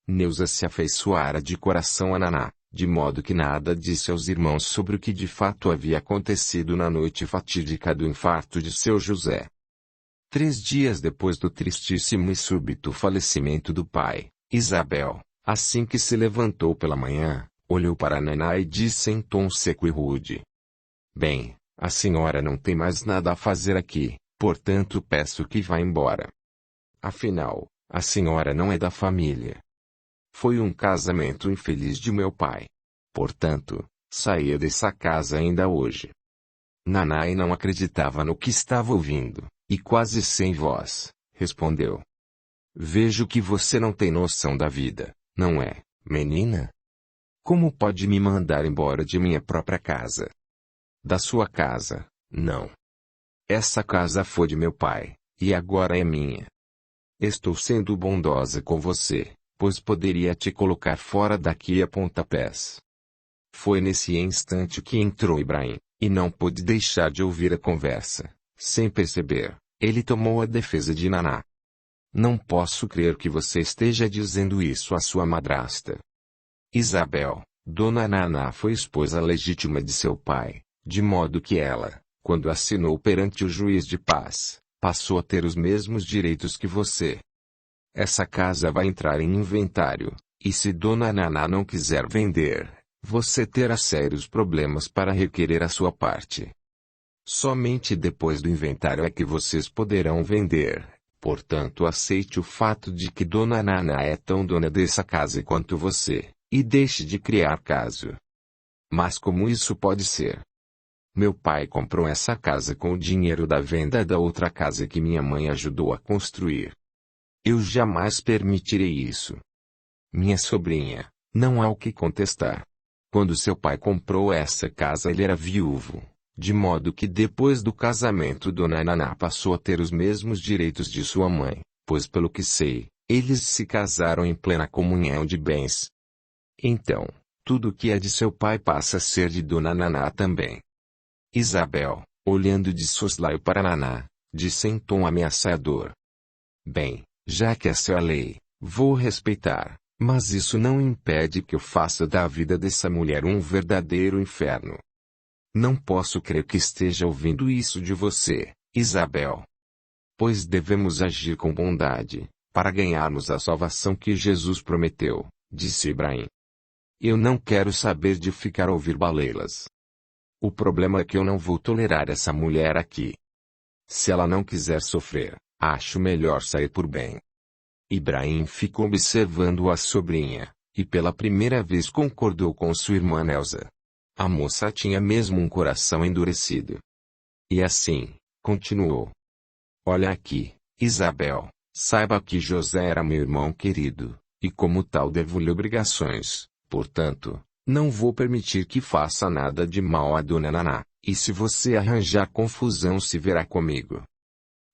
[SPEAKER 1] Neuza se afeiçoara de coração a Naná, de modo que nada disse aos irmãos sobre o que de fato havia acontecido na noite fatídica do infarto de seu José. 3 dias depois do tristíssimo e súbito falecimento do pai, Isabel, assim que se levantou pela manhã, olhou para Naná e disse em tom seco e rude: "Bem, a senhora não tem mais nada a fazer aqui, portanto peço que vá embora. Afinal, a senhora não é da família. Foi um casamento infeliz de meu pai. Portanto, saia dessa casa ainda hoje." Naná não acreditava no que estava ouvindo, e quase sem voz, respondeu: "Vejo que você não tem noção da vida, não é, menina? Como pode me mandar embora de minha própria casa?" "Da sua casa, não. Essa casa foi de meu pai, e agora é minha. Estou sendo bondosa com você, pois poderia te colocar fora daqui a pontapés." Foi nesse instante que entrou Ibrahim, e não pôde deixar de ouvir a conversa. Sem perceber, ele tomou a defesa de Naná. "Não posso crer que você esteja dizendo isso à sua madrasta." Isabel, Dona Naná foi esposa legítima de seu pai, de modo que ela, quando assinou perante o juiz de paz, passou a ter os mesmos direitos que você. Essa casa vai entrar em inventário, e se Dona Naná não quiser vender, você terá sérios problemas para requerer a sua parte. Somente depois do inventário é que vocês poderão vender, portanto aceite o fato de que Dona Naná é tão dona dessa casa quanto você, e deixe de criar caso. Mas como isso pode ser? Meu pai comprou essa casa com o dinheiro da venda da outra casa que minha mãe ajudou a construir. Eu jamais permitirei isso. Minha sobrinha, não há o que contestar. Quando seu pai comprou essa casa ele era viúvo, de modo que depois do casamento Dona Naná passou a ter os mesmos direitos de sua mãe, pois pelo que sei, eles se casaram em plena comunhão de bens. Então, tudo que é de seu pai passa a ser de Dona Naná também. Isabel, olhando de soslaio para Naná, disse em tom ameaçador: "Bem, já que essa é a lei, vou respeitar, mas isso não impede que eu faça da vida dessa mulher um verdadeiro inferno." "Não posso crer que esteja ouvindo isso de você, Isabel. Pois devemos agir com bondade, para ganharmos a salvação que Jesus prometeu", disse Ibrahim. "Eu não quero saber de ficar a ouvir baleilas. O problema é que eu não vou tolerar essa mulher aqui. Se ela não quiser sofrer, acho melhor sair por bem." Ibrahim ficou observando a sobrinha, e pela primeira vez concordou com sua irmã Neuza. A moça tinha mesmo um coração endurecido. E assim, continuou: "Olha aqui, Isabel, saiba que José era meu irmão querido, e como tal devo-lhe obrigações, portanto, não vou permitir que faça nada de mal a Dona Naná, e se você arranjar confusão se verá comigo."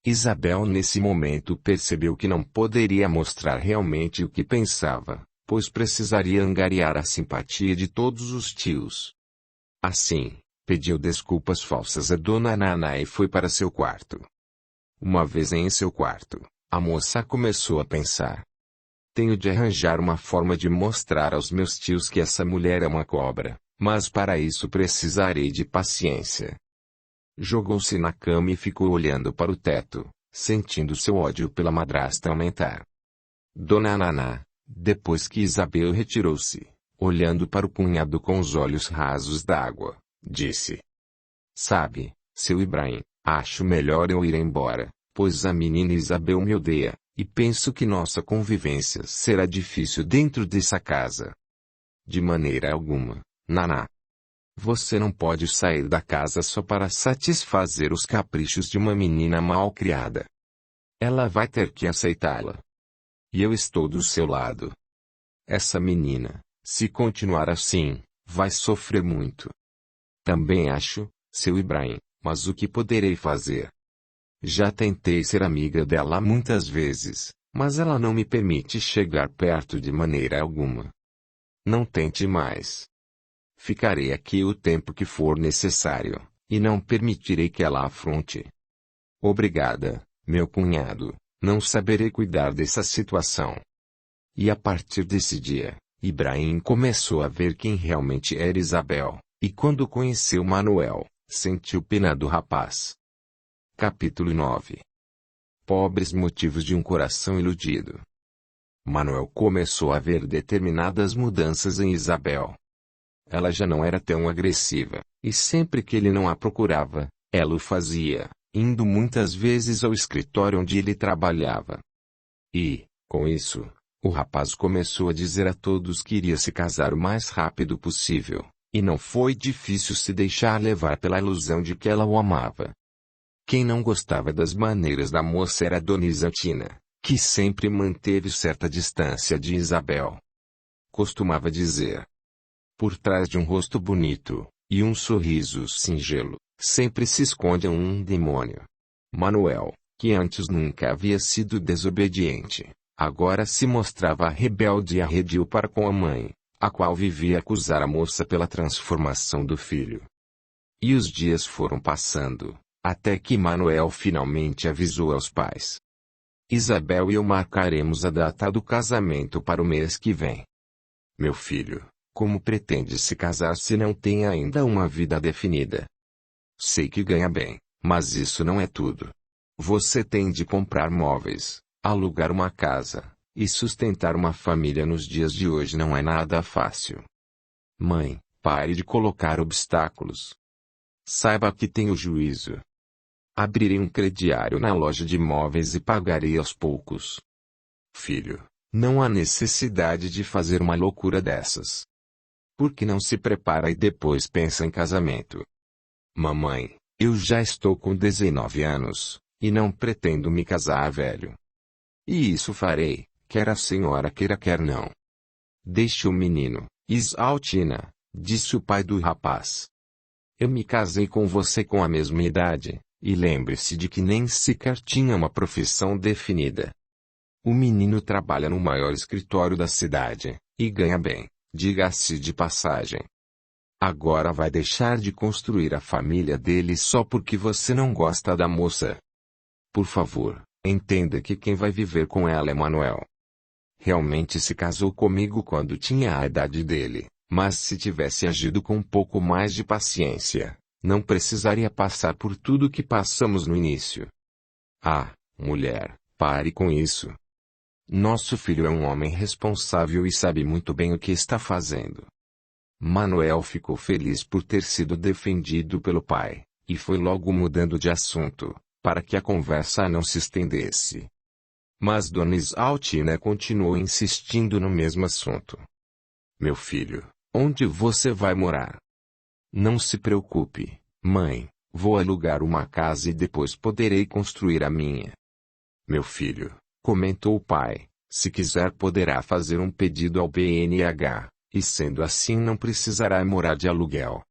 [SPEAKER 1] Isabel nesse momento percebeu que não poderia mostrar realmente o que pensava, pois precisaria angariar a simpatia de todos os tios. Assim, pediu desculpas falsas a Dona Naná e foi para seu quarto. Uma vez em seu quarto, a moça começou a pensar: "Tenho de arranjar uma forma de mostrar aos meus tios que essa mulher é uma cobra, mas para isso precisarei de paciência." Jogou-se na cama e ficou olhando para o teto, sentindo seu ódio pela madrasta aumentar. Dona Naná, depois que Isabel retirou-se, olhando para o cunhado com os olhos rasos d'água, disse: "Sabe, seu Ibrahim, acho melhor eu ir embora, pois a menina Isabel me odeia, e penso que nossa convivência será difícil dentro dessa casa." "De maneira alguma, Naná. Você não pode sair da casa só para satisfazer os caprichos de uma menina mal criada. Ela vai ter que aceitá-la. E eu estou do seu lado. Essa menina, se continuar assim, vai sofrer muito." "Também acho, seu Ibrahim, mas o que poderei fazer? Já tentei ser amiga dela muitas vezes, mas ela não me permite chegar perto de maneira alguma." "Não tente mais. Ficarei aqui o tempo que for necessário, e não permitirei que ela afronte." Obrigada, meu cunhado, não saberei cuidar dessa situação. E a partir desse dia, Ibrahim começou a ver quem realmente era Isabel, e quando conheceu Manuel, sentiu pena do rapaz. Capítulo 9. Pobres motivos de um coração iludido. Manuel começou a ver determinadas mudanças em Isabel. Ela já não era tão agressiva, e sempre que ele não a procurava, ela o fazia, indo muitas vezes ao escritório onde ele trabalhava. E, com isso, o rapaz começou a dizer a todos que iria se casar o mais rápido possível, e não foi difícil se deixar levar pela ilusão de que ela o amava. Quem não gostava das maneiras da moça era Dona Isantina, que sempre manteve certa distância de Isabel. Costumava dizer: por trás de um rosto bonito, e um sorriso singelo, sempre se esconde um demônio. Manuel, que antes nunca havia sido desobediente, agora se mostrava rebelde e arredio para com a mãe, a qual vivia a acusar a moça pela transformação do filho. E os dias foram passando, até que Manuel finalmente avisou aos pais: Isabel e eu marcaremos a data do casamento para o mês que vem. Meu filho, como pretende se casar se não tem ainda uma vida definida? Sei que ganha bem, mas isso não é tudo. Você tem de comprar móveis, alugar uma casa, e sustentar uma família nos dias de hoje não é nada fácil. Mãe, pare de colocar obstáculos. Saiba que tenho juízo. Abrirei um crediário na loja de móveis e pagarei aos poucos. Filho, não há necessidade de fazer uma loucura dessas. Por que não se prepara e depois pensa em casamento? Mamãe, eu já estou com 19 anos, e não pretendo me casar velho. E isso farei, quer a senhora queira quer não. Deixe o menino, Isaltina, disse o pai do rapaz. Eu me casei com você com a mesma idade, e lembre-se de que nem sequer tinha uma profissão definida. O menino trabalha no maior escritório da cidade, e ganha bem, diga-se de passagem. Agora vai deixar de construir a família dele só porque você não gosta da moça. Por favor, entenda que quem vai viver com ela é Manuel. Realmente se casou comigo quando tinha a idade dele, mas se tivesse agido com um pouco mais de paciência, não precisaria passar por tudo que passamos no início. Ah, mulher, pare com isso. Nosso filho é um homem responsável e sabe muito bem o que está fazendo. Manuel ficou feliz por ter sido defendido pelo pai, e foi logo mudando de assunto, para que a conversa não se estendesse. Mas Dona Isaltina continuou insistindo no mesmo assunto. Meu filho, onde você vai morar? Não se preocupe, mãe, vou alugar uma casa e depois poderei construir a minha. Meu filho, comentou o pai, se quiser poderá fazer um pedido ao BNH. E sendo assim não precisará morar de aluguel.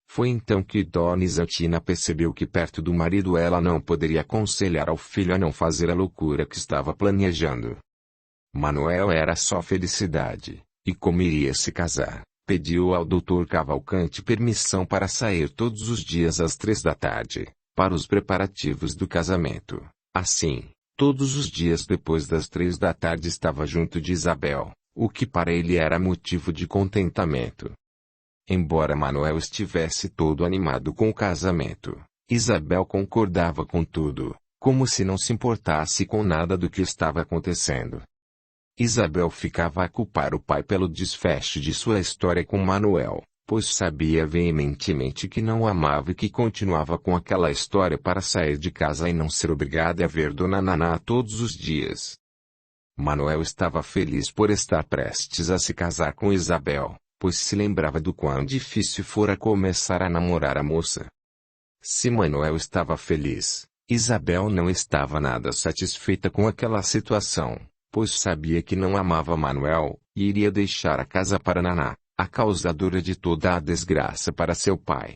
[SPEAKER 1] Foi então que Dona Isantina percebeu que perto do marido ela não poderia aconselhar ao filho a não fazer a loucura que estava planejando. Manuel era só felicidade, e como iria se casar, pediu ao Dr. Cavalcante permissão para sair todos os dias às 3 da tarde, para os preparativos do casamento. Assim, todos os dias depois das 3 da tarde estava junto de Isabel, o que para ele era motivo de contentamento. Embora Manuel estivesse todo animado com o casamento, Isabel concordava com tudo, como se não se importasse com nada do que estava acontecendo. Isabel ficava a culpar o pai pelo desfecho de sua história com Manuel, pois sabia veementemente que não o amava e que continuava com aquela história para sair de casa e não ser obrigada a ver Dona Naná todos os dias. Manuel estava feliz por estar prestes a se casar com Isabel, pois se lembrava do quão difícil fora começar a namorar a moça. Se Manuel estava feliz, Isabel não estava nada satisfeita com aquela situação, pois sabia que não amava Manuel, e iria deixar a casa para Naná, a causadora de toda a desgraça para seu pai.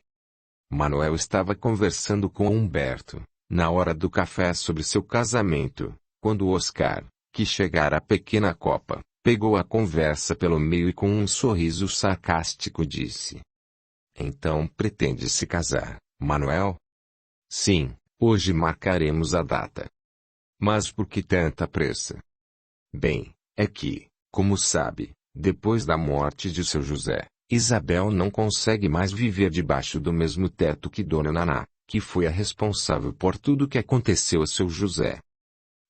[SPEAKER 1] Manuel estava conversando com Humberto, na hora do café sobre seu casamento, quando Oscar, que chegara à pequena copa, pegou a conversa pelo meio e com um sorriso sarcástico disse: Então pretende se casar, Manuel? Sim, Hoje marcaremos a data. Mas por que tanta pressa? Bem, é que, como sabe, depois da morte de seu José, Isabel não consegue mais viver debaixo do mesmo teto que Dona Naná, que foi a responsável por tudo o que aconteceu a seu José.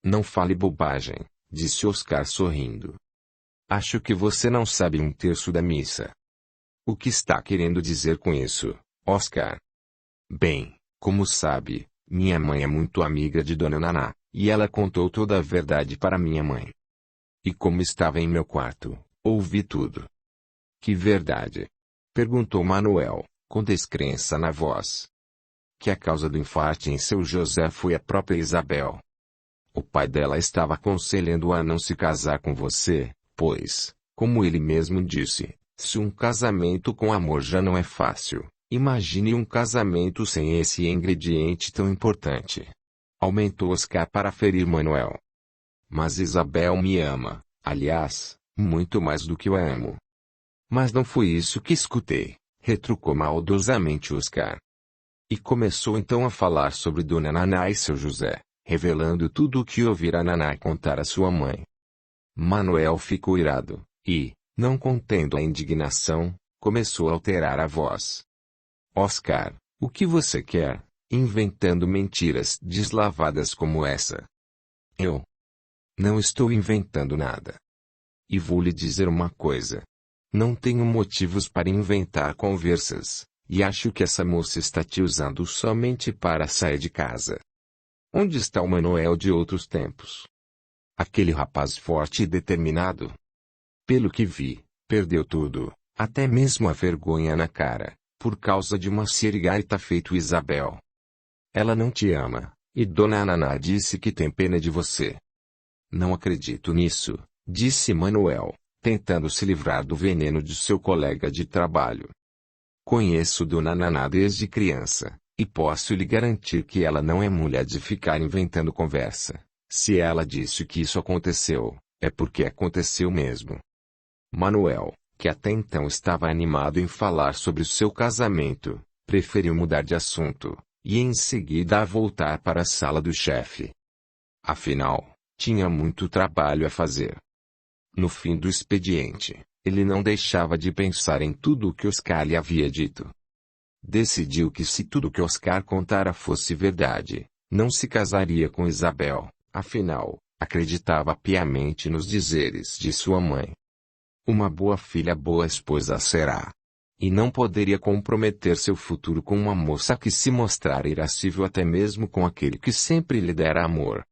[SPEAKER 1] Não fale bobagem, disse Oscar sorrindo. Acho que você não sabe um terço da missa. O que está querendo dizer com isso, Oscar? Bem, como sabe, minha mãe é muito amiga de Dona Naná, e ela contou toda a verdade para minha mãe. E como estava em meu quarto, ouvi tudo. Que verdade? Perguntou Manuel, com descrença na voz. Que a causa do infarte em seu José foi a própria Isabel. O pai dela estava aconselhando-a a não se casar com você, pois, como ele mesmo disse, se um casamento com amor já não é fácil, imagine um casamento sem esse ingrediente tão importante. Aumentou Oscar para ferir Manuel. Mas Isabel me ama, aliás, muito mais do que eu a amo. Mas não foi isso que escutei, retrucou maldosamente Oscar. E começou então a falar sobre Dona Naná e seu José, revelando tudo o que ouvira Naná contar à sua mãe. Manuel ficou irado, e, não contendo a indignação, começou a alterar a voz. Oscar, o que você quer, inventando mentiras deslavadas como essa? Eu não estou inventando nada. E vou lhe dizer uma coisa. Não tenho motivos para inventar conversas, e acho que essa moça está te usando somente para sair de casa. Onde está o Manuel de outros tempos? Aquele rapaz forte e determinado? Pelo que vi, perdeu tudo, até mesmo a vergonha na cara, por causa de uma sirigaita feito Isabel. Ela não te ama, e Dona Naná disse que tem pena de você. Não acredito nisso, disse Manuel, tentando se livrar do veneno de seu colega de trabalho. Conheço Dona Naná desde criança, e posso lhe garantir que ela não é mulher de ficar inventando conversa. Se ela disse que isso aconteceu, é porque aconteceu mesmo. Manuel, que até então estava animado em falar sobre o seu casamento, preferiu mudar de assunto, e em seguida a voltar para a sala do chefe. Afinal, tinha muito trabalho a fazer. No fim do expediente, ele não deixava de pensar em tudo o que Oscar lhe havia dito. Decidiu que se tudo que Oscar contara fosse verdade, não se casaria com Isabel, afinal, acreditava piamente nos dizeres de sua mãe. Uma boa filha, boa esposa será. E não poderia comprometer seu futuro com uma moça que se mostrara irascível até mesmo com aquele que sempre lhe dera amor.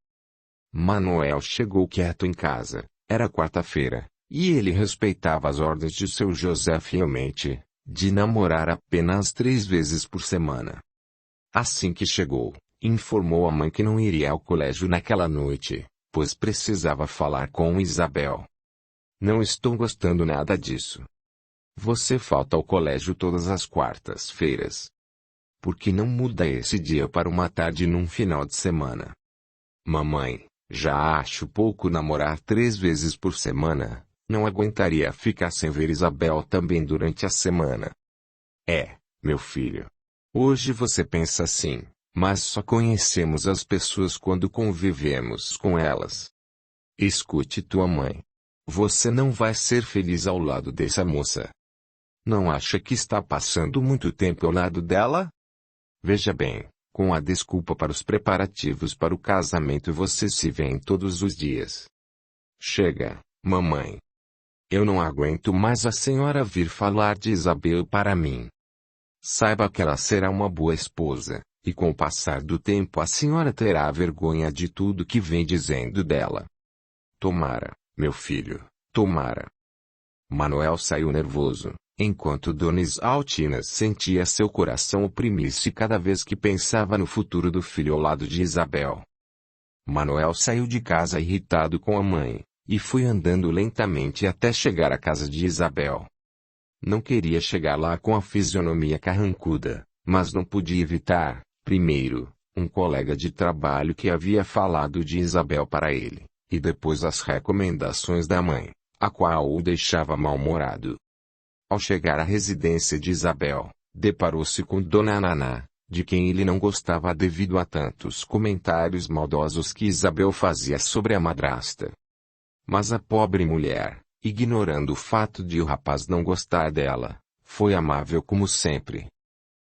[SPEAKER 1] Manuel chegou quieto em casa, era quarta-feira, e ele respeitava as ordens de seu José fielmente, de namorar apenas 3 vezes por semana. Assim que chegou, informou a mãe que não iria ao colégio naquela noite, pois precisava falar com Isabel. Não estou gostando nada disso. Você falta ao colégio todas as quartas-feiras. Por que não muda esse dia para uma tarde num final de semana? Mamãe, já acho pouco namorar 3 vezes por semana, não aguentaria ficar sem ver Isabel também durante a semana. Meu filho. Hoje você pensa assim, mas só conhecemos as pessoas quando convivemos com elas. Escute tua mãe. Você não vai ser feliz ao lado dessa moça. Não acha que está passando muito tempo ao lado dela? Veja bem, com a desculpa para os preparativos para o casamento você se vêem todos os dias. Chega, mamãe. Eu não aguento mais a senhora vir falar de Isabel para mim. Saiba que ela será uma boa esposa, e com o passar do tempo a senhora terá vergonha de tudo que vem dizendo dela. Tomara, meu filho, tomara. Manuel saiu nervoso, enquanto Dona Isaltina sentia seu coração oprimir-se cada vez que pensava no futuro do filho ao lado de Isabel. Manuel saiu de casa irritado com a mãe, e foi andando lentamente até chegar à casa de Isabel. Não queria chegar lá com a fisionomia carrancuda, mas não podia evitar, primeiro, um colega de trabalho que havia falado de Isabel para ele, e depois as recomendações da mãe, a qual o deixava mal-humorado. Ao chegar à residência de Isabel, deparou-se com Dona Naná, de quem ele não gostava devido a tantos comentários maldosos que Isabel fazia sobre a madrasta. Mas a pobre mulher, ignorando o fato de o rapaz não gostar dela, foi amável como sempre.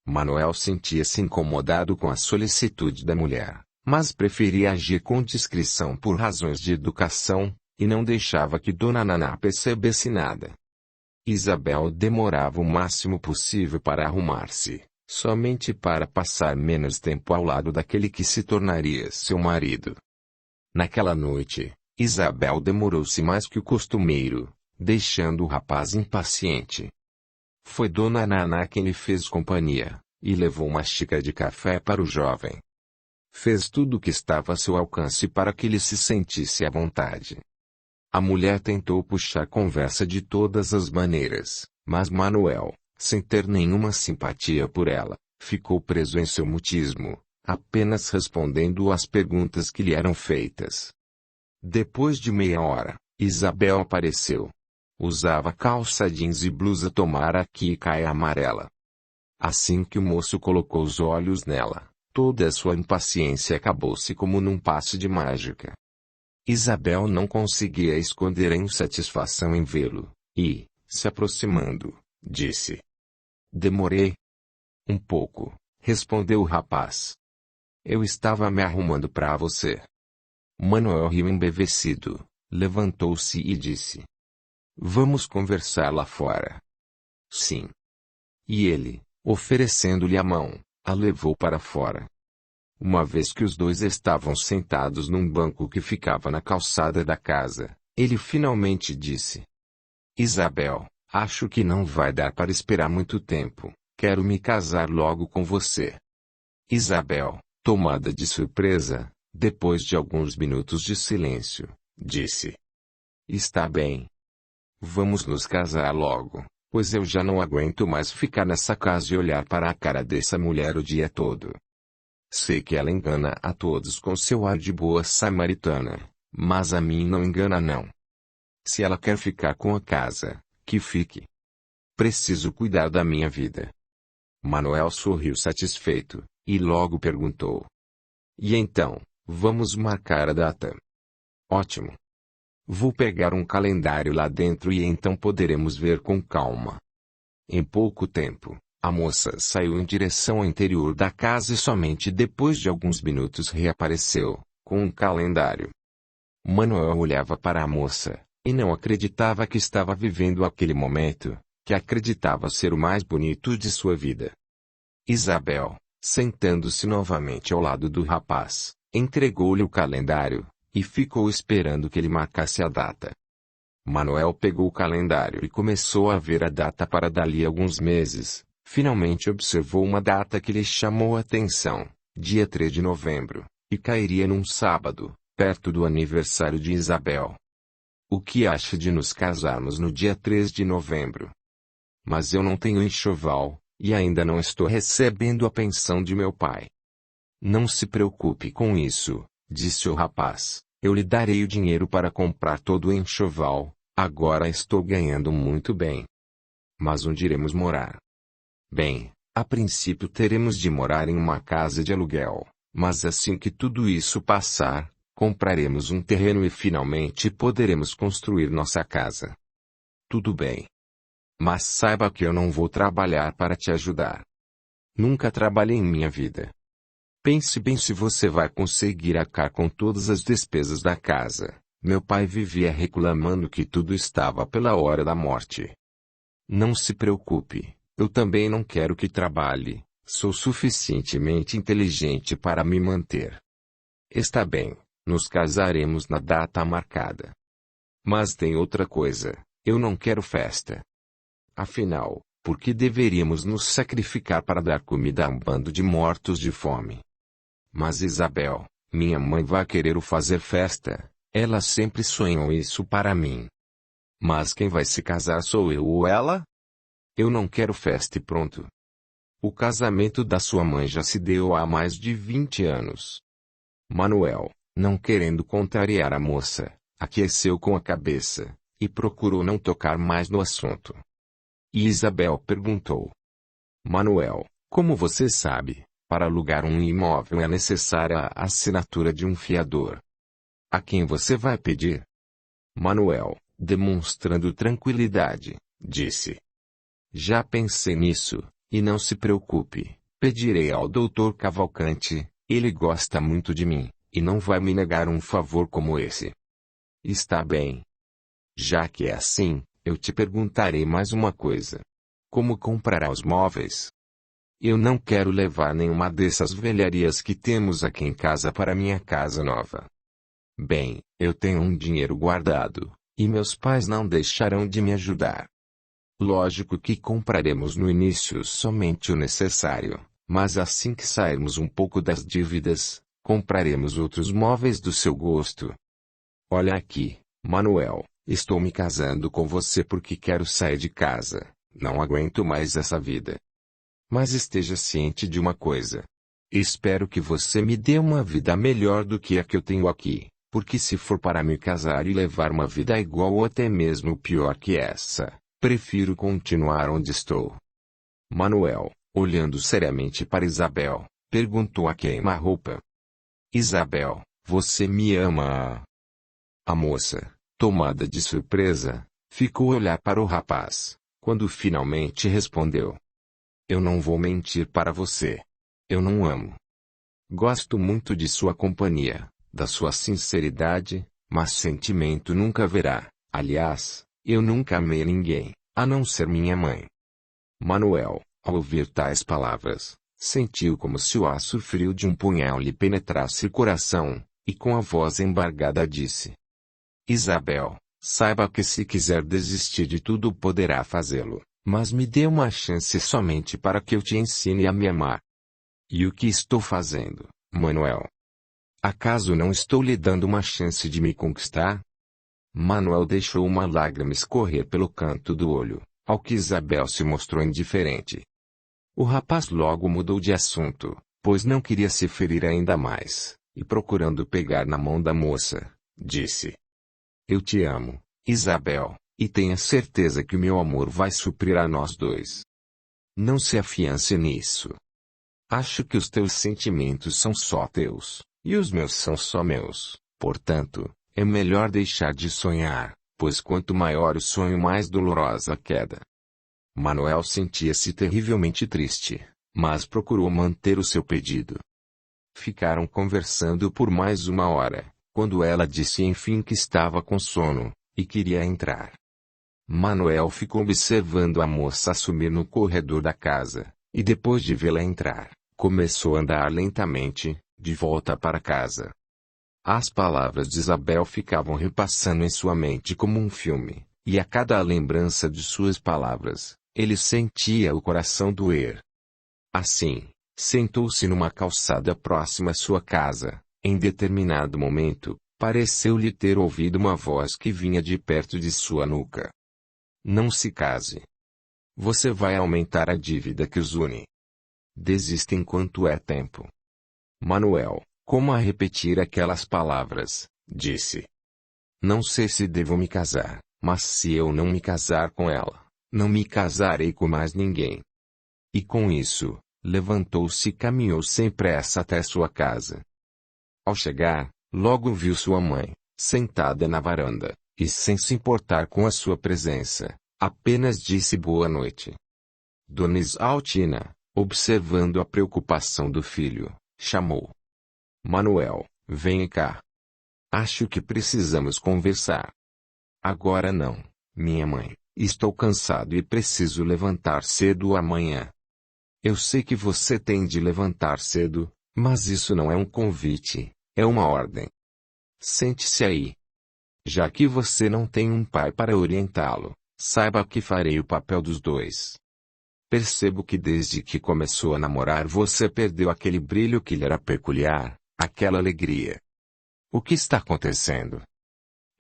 [SPEAKER 1] Manuel sentia-se incomodado com a solicitude da mulher, mas preferia agir com discrição por razões de educação, e não deixava que Dona Naná percebesse nada. Isabel demorava o máximo possível para arrumar-se, somente para passar menos tempo ao lado daquele que se tornaria seu marido. Naquela noite, Isabel demorou-se mais que o costumeiro, deixando o rapaz impaciente. Foi Dona Naná quem lhe fez companhia, e levou uma xícara de café para o jovem. Fez tudo o que estava a seu alcance para que ele se sentisse à vontade. A mulher tentou puxar conversa de todas as maneiras, mas Manuel, sem ter nenhuma simpatia por ela, ficou preso em seu mutismo, apenas respondendo às perguntas que lhe eram feitas. Depois de meia hora, Isabel apareceu. Usava calça jeans e blusa tomara aqui e caia amarela. Assim que o moço colocou os olhos nela, toda a sua impaciência acabou-se como num passe de mágica. Isabel não conseguia esconder a insatisfação em vê-lo, e, se aproximando, disse: "Demorei?" "Um pouco", respondeu o rapaz. "Eu estava me arrumando para você." Manuel riu embevecido, levantou-se e disse: "Vamos conversar lá fora." "Sim." E ele, oferecendo-lhe a mão, a levou para fora. Uma vez que os dois estavam sentados num banco que ficava na calçada da casa, ele finalmente disse: "Isabel, acho que não vai dar para esperar muito tempo, quero me casar logo com você." Isabel, tomada de surpresa, depois de alguns minutos de silêncio, disse: "Está bem. Vamos nos casar logo, pois eu já não aguento mais ficar nessa casa e olhar para a cara dessa mulher o dia todo. Sei que ela engana a todos com seu ar de boa samaritana, mas a mim não engana não. Se ela quer ficar com a casa, que fique. Preciso cuidar da minha vida." Manuel sorriu satisfeito, e logo perguntou: "E então, vamos marcar a data?" "Ótimo. Vou pegar um calendário lá dentro e então poderemos ver com calma." Em pouco tempo, a moça saiu em direção ao interior da casa e somente depois de alguns minutos reapareceu, com um calendário. Manuel olhava para a moça, e não acreditava que estava vivendo aquele momento, que acreditava ser o mais bonito de sua vida. Isabel, sentando-se novamente ao lado do rapaz, entregou-lhe o calendário, e ficou esperando que ele marcasse a data. Manuel pegou o calendário e começou a ver a data para dali alguns meses. Finalmente observou uma data que lhe chamou a atenção, dia 3 de novembro, e cairia num sábado, perto do aniversário de Isabel. "O que acha de nos casarmos no dia 3 de novembro? Mas eu não tenho enxoval, e ainda não estou recebendo a pensão de meu pai." "Não se preocupe com isso", disse o rapaz, "eu lhe darei o dinheiro para comprar todo o enxoval, agora estou ganhando muito bem." "Mas onde iremos morar?" "Bem, a princípio teremos de morar em uma casa de aluguel, mas assim que tudo isso passar, compraremos um terreno e finalmente poderemos construir nossa casa." "Tudo bem. Mas saiba que eu não vou trabalhar para te ajudar. Nunca trabalhei em minha vida. Pense bem se você vai conseguir arcar com todas as despesas da casa." Meu pai vivia reclamando que tudo estava pela hora da morte. "Não se preocupe. Eu também não quero que trabalhe, sou suficientemente inteligente para me manter." "Está bem, nos casaremos na data marcada. Mas tem outra coisa, eu não quero festa. Afinal, por que deveríamos nos sacrificar para dar comida a um bando de mortos de fome?" "Mas Isabel, minha mãe vai querer fazer festa, ela sempre sonhou isso para mim." "Mas quem vai se casar sou eu ou ela? Eu não quero festa e pronto. O casamento da sua mãe já se deu há mais de 20 anos. Manuel, não querendo contrariar a moça, aqueceu com a cabeça, e procurou não tocar mais no assunto. E Isabel perguntou: "Manuel, como você sabe, Para alugar um imóvel é necessária a assinatura de um fiador. A quem você vai pedir? Manuel, demonstrando tranquilidade, disse. Já pensei nisso, e não se preocupe, pedirei ao Dr. Cavalcante, ele gosta muito de mim, e não vai me negar um favor como esse. Está bem. Já que é assim, eu te perguntarei mais uma coisa. Como comprará os móveis? Eu não quero levar nenhuma dessas velharias que temos aqui em casa para minha casa nova. Bem, eu tenho um dinheiro guardado, e meus pais não deixarão de me ajudar. Lógico que compraremos no início somente o necessário, mas assim que sairmos um pouco das dívidas, compraremos outros móveis do seu gosto. Olha aqui, Manuel, estou me casando com você porque quero sair de casa, não aguento mais essa vida. Mas esteja ciente de uma coisa. Espero que você me dê uma vida melhor do que a que eu tenho aqui, porque se for para me casar e levar uma vida igual ou até mesmo pior que essa, prefiro continuar onde estou. Manuel, olhando seriamente para Isabel, perguntou a queima-roupa. Isabel, você me ama? A moça, tomada de surpresa, ficou a olhar para o rapaz, quando finalmente respondeu. Eu não vou mentir para você. Eu não amo. Gosto muito de sua companhia, da sua sinceridade, mas sentimento nunca haverá. Aliás, eu nunca amei ninguém, a não ser minha mãe. Manuel, ao ouvir tais palavras, sentiu como se o aço frio de um punhal lhe penetrasse o coração, e com a voz embargada disse. Isabel, saiba que se quiser desistir de tudo poderá fazê-lo, mas me dê uma chance somente para que eu te ensine a me amar. E o que estou fazendo, Manuel? Acaso não estou lhe dando uma chance de me conquistar? Manuel deixou uma lágrima escorrer pelo canto do olho, ao que Isabel se mostrou indiferente. O rapaz logo mudou de assunto, pois não queria se ferir ainda mais, e procurando pegar na mão da moça, disse. Eu te amo, Isabel, e tenha certeza que o meu amor vai suprir a nós dois. Não se afiance nisso. Acho que os teus sentimentos são só teus, e os meus são só meus, portanto, é melhor deixar de sonhar, pois quanto maior o sonho mais dolorosa a queda. Manuel sentia-se terrivelmente triste, mas procurou manter o seu pedido. Ficaram conversando por mais uma hora, quando ela disse enfim que estava com sono, e queria entrar. Manuel ficou observando a moça sumir no corredor da casa, e depois de vê-la entrar, começou a andar lentamente, de volta para casa. As palavras de Isabel ficavam repassando em sua mente como um filme, e a cada lembrança de suas palavras, ele sentia o coração doer. Assim, sentou-se numa calçada próxima à sua casa. Em determinado momento, pareceu-lhe ter ouvido uma voz que vinha de perto de sua nuca. Não se case. Você vai aumentar a dívida que os une. Desista enquanto é tempo. Manuel, como a repetir aquelas palavras, disse. Não sei se devo me casar, mas se eu não me casar com ela, não me casarei com mais ninguém. E com isso, levantou-se e caminhou sem pressa até sua casa. Ao chegar, logo viu sua mãe, sentada na varanda, e sem se importar com a sua presença, apenas disse boa noite. Dona Isaltina, observando a preocupação do filho, chamou. Manuel, venha cá. Acho que precisamos conversar. Agora não, minha mãe, estou cansado e preciso levantar cedo amanhã. Eu sei que você tem de levantar cedo, mas isso não é um convite, é uma ordem. Sente-se aí. Já que você não tem um pai para orientá-lo, saiba que farei o papel dos dois. Percebo que desde que começou a namorar você perdeu aquele brilho que lhe era peculiar, aquela alegria. O que está acontecendo?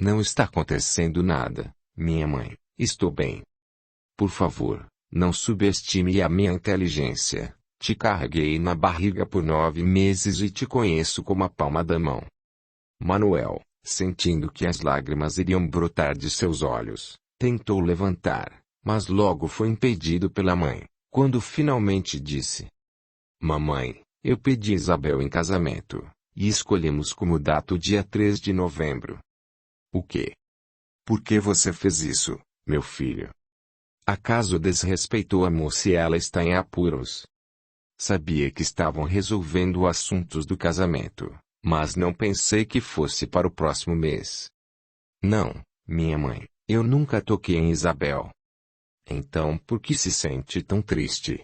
[SPEAKER 1] Não está acontecendo nada, minha mãe, estou bem. Por favor, não subestime a minha inteligência. Te carreguei na barriga por 9 meses e te conheço como a palma da mão. Manuel, sentindo que as lágrimas iriam brotar de seus olhos, tentou levantar, mas logo foi impedido pela mãe, quando finalmente disse. Mamãe, Eu pedi Isabel em casamento, e escolhemos como data o dia 3 de novembro. O quê? Por que você fez isso, meu filho? Acaso desrespeitou a moça e ela está em apuros? Sabia que estavam resolvendo assuntos do casamento, mas não pensei que fosse para o próximo mês. Não, minha mãe, eu nunca toquei em Isabel. Então por que se sente tão triste?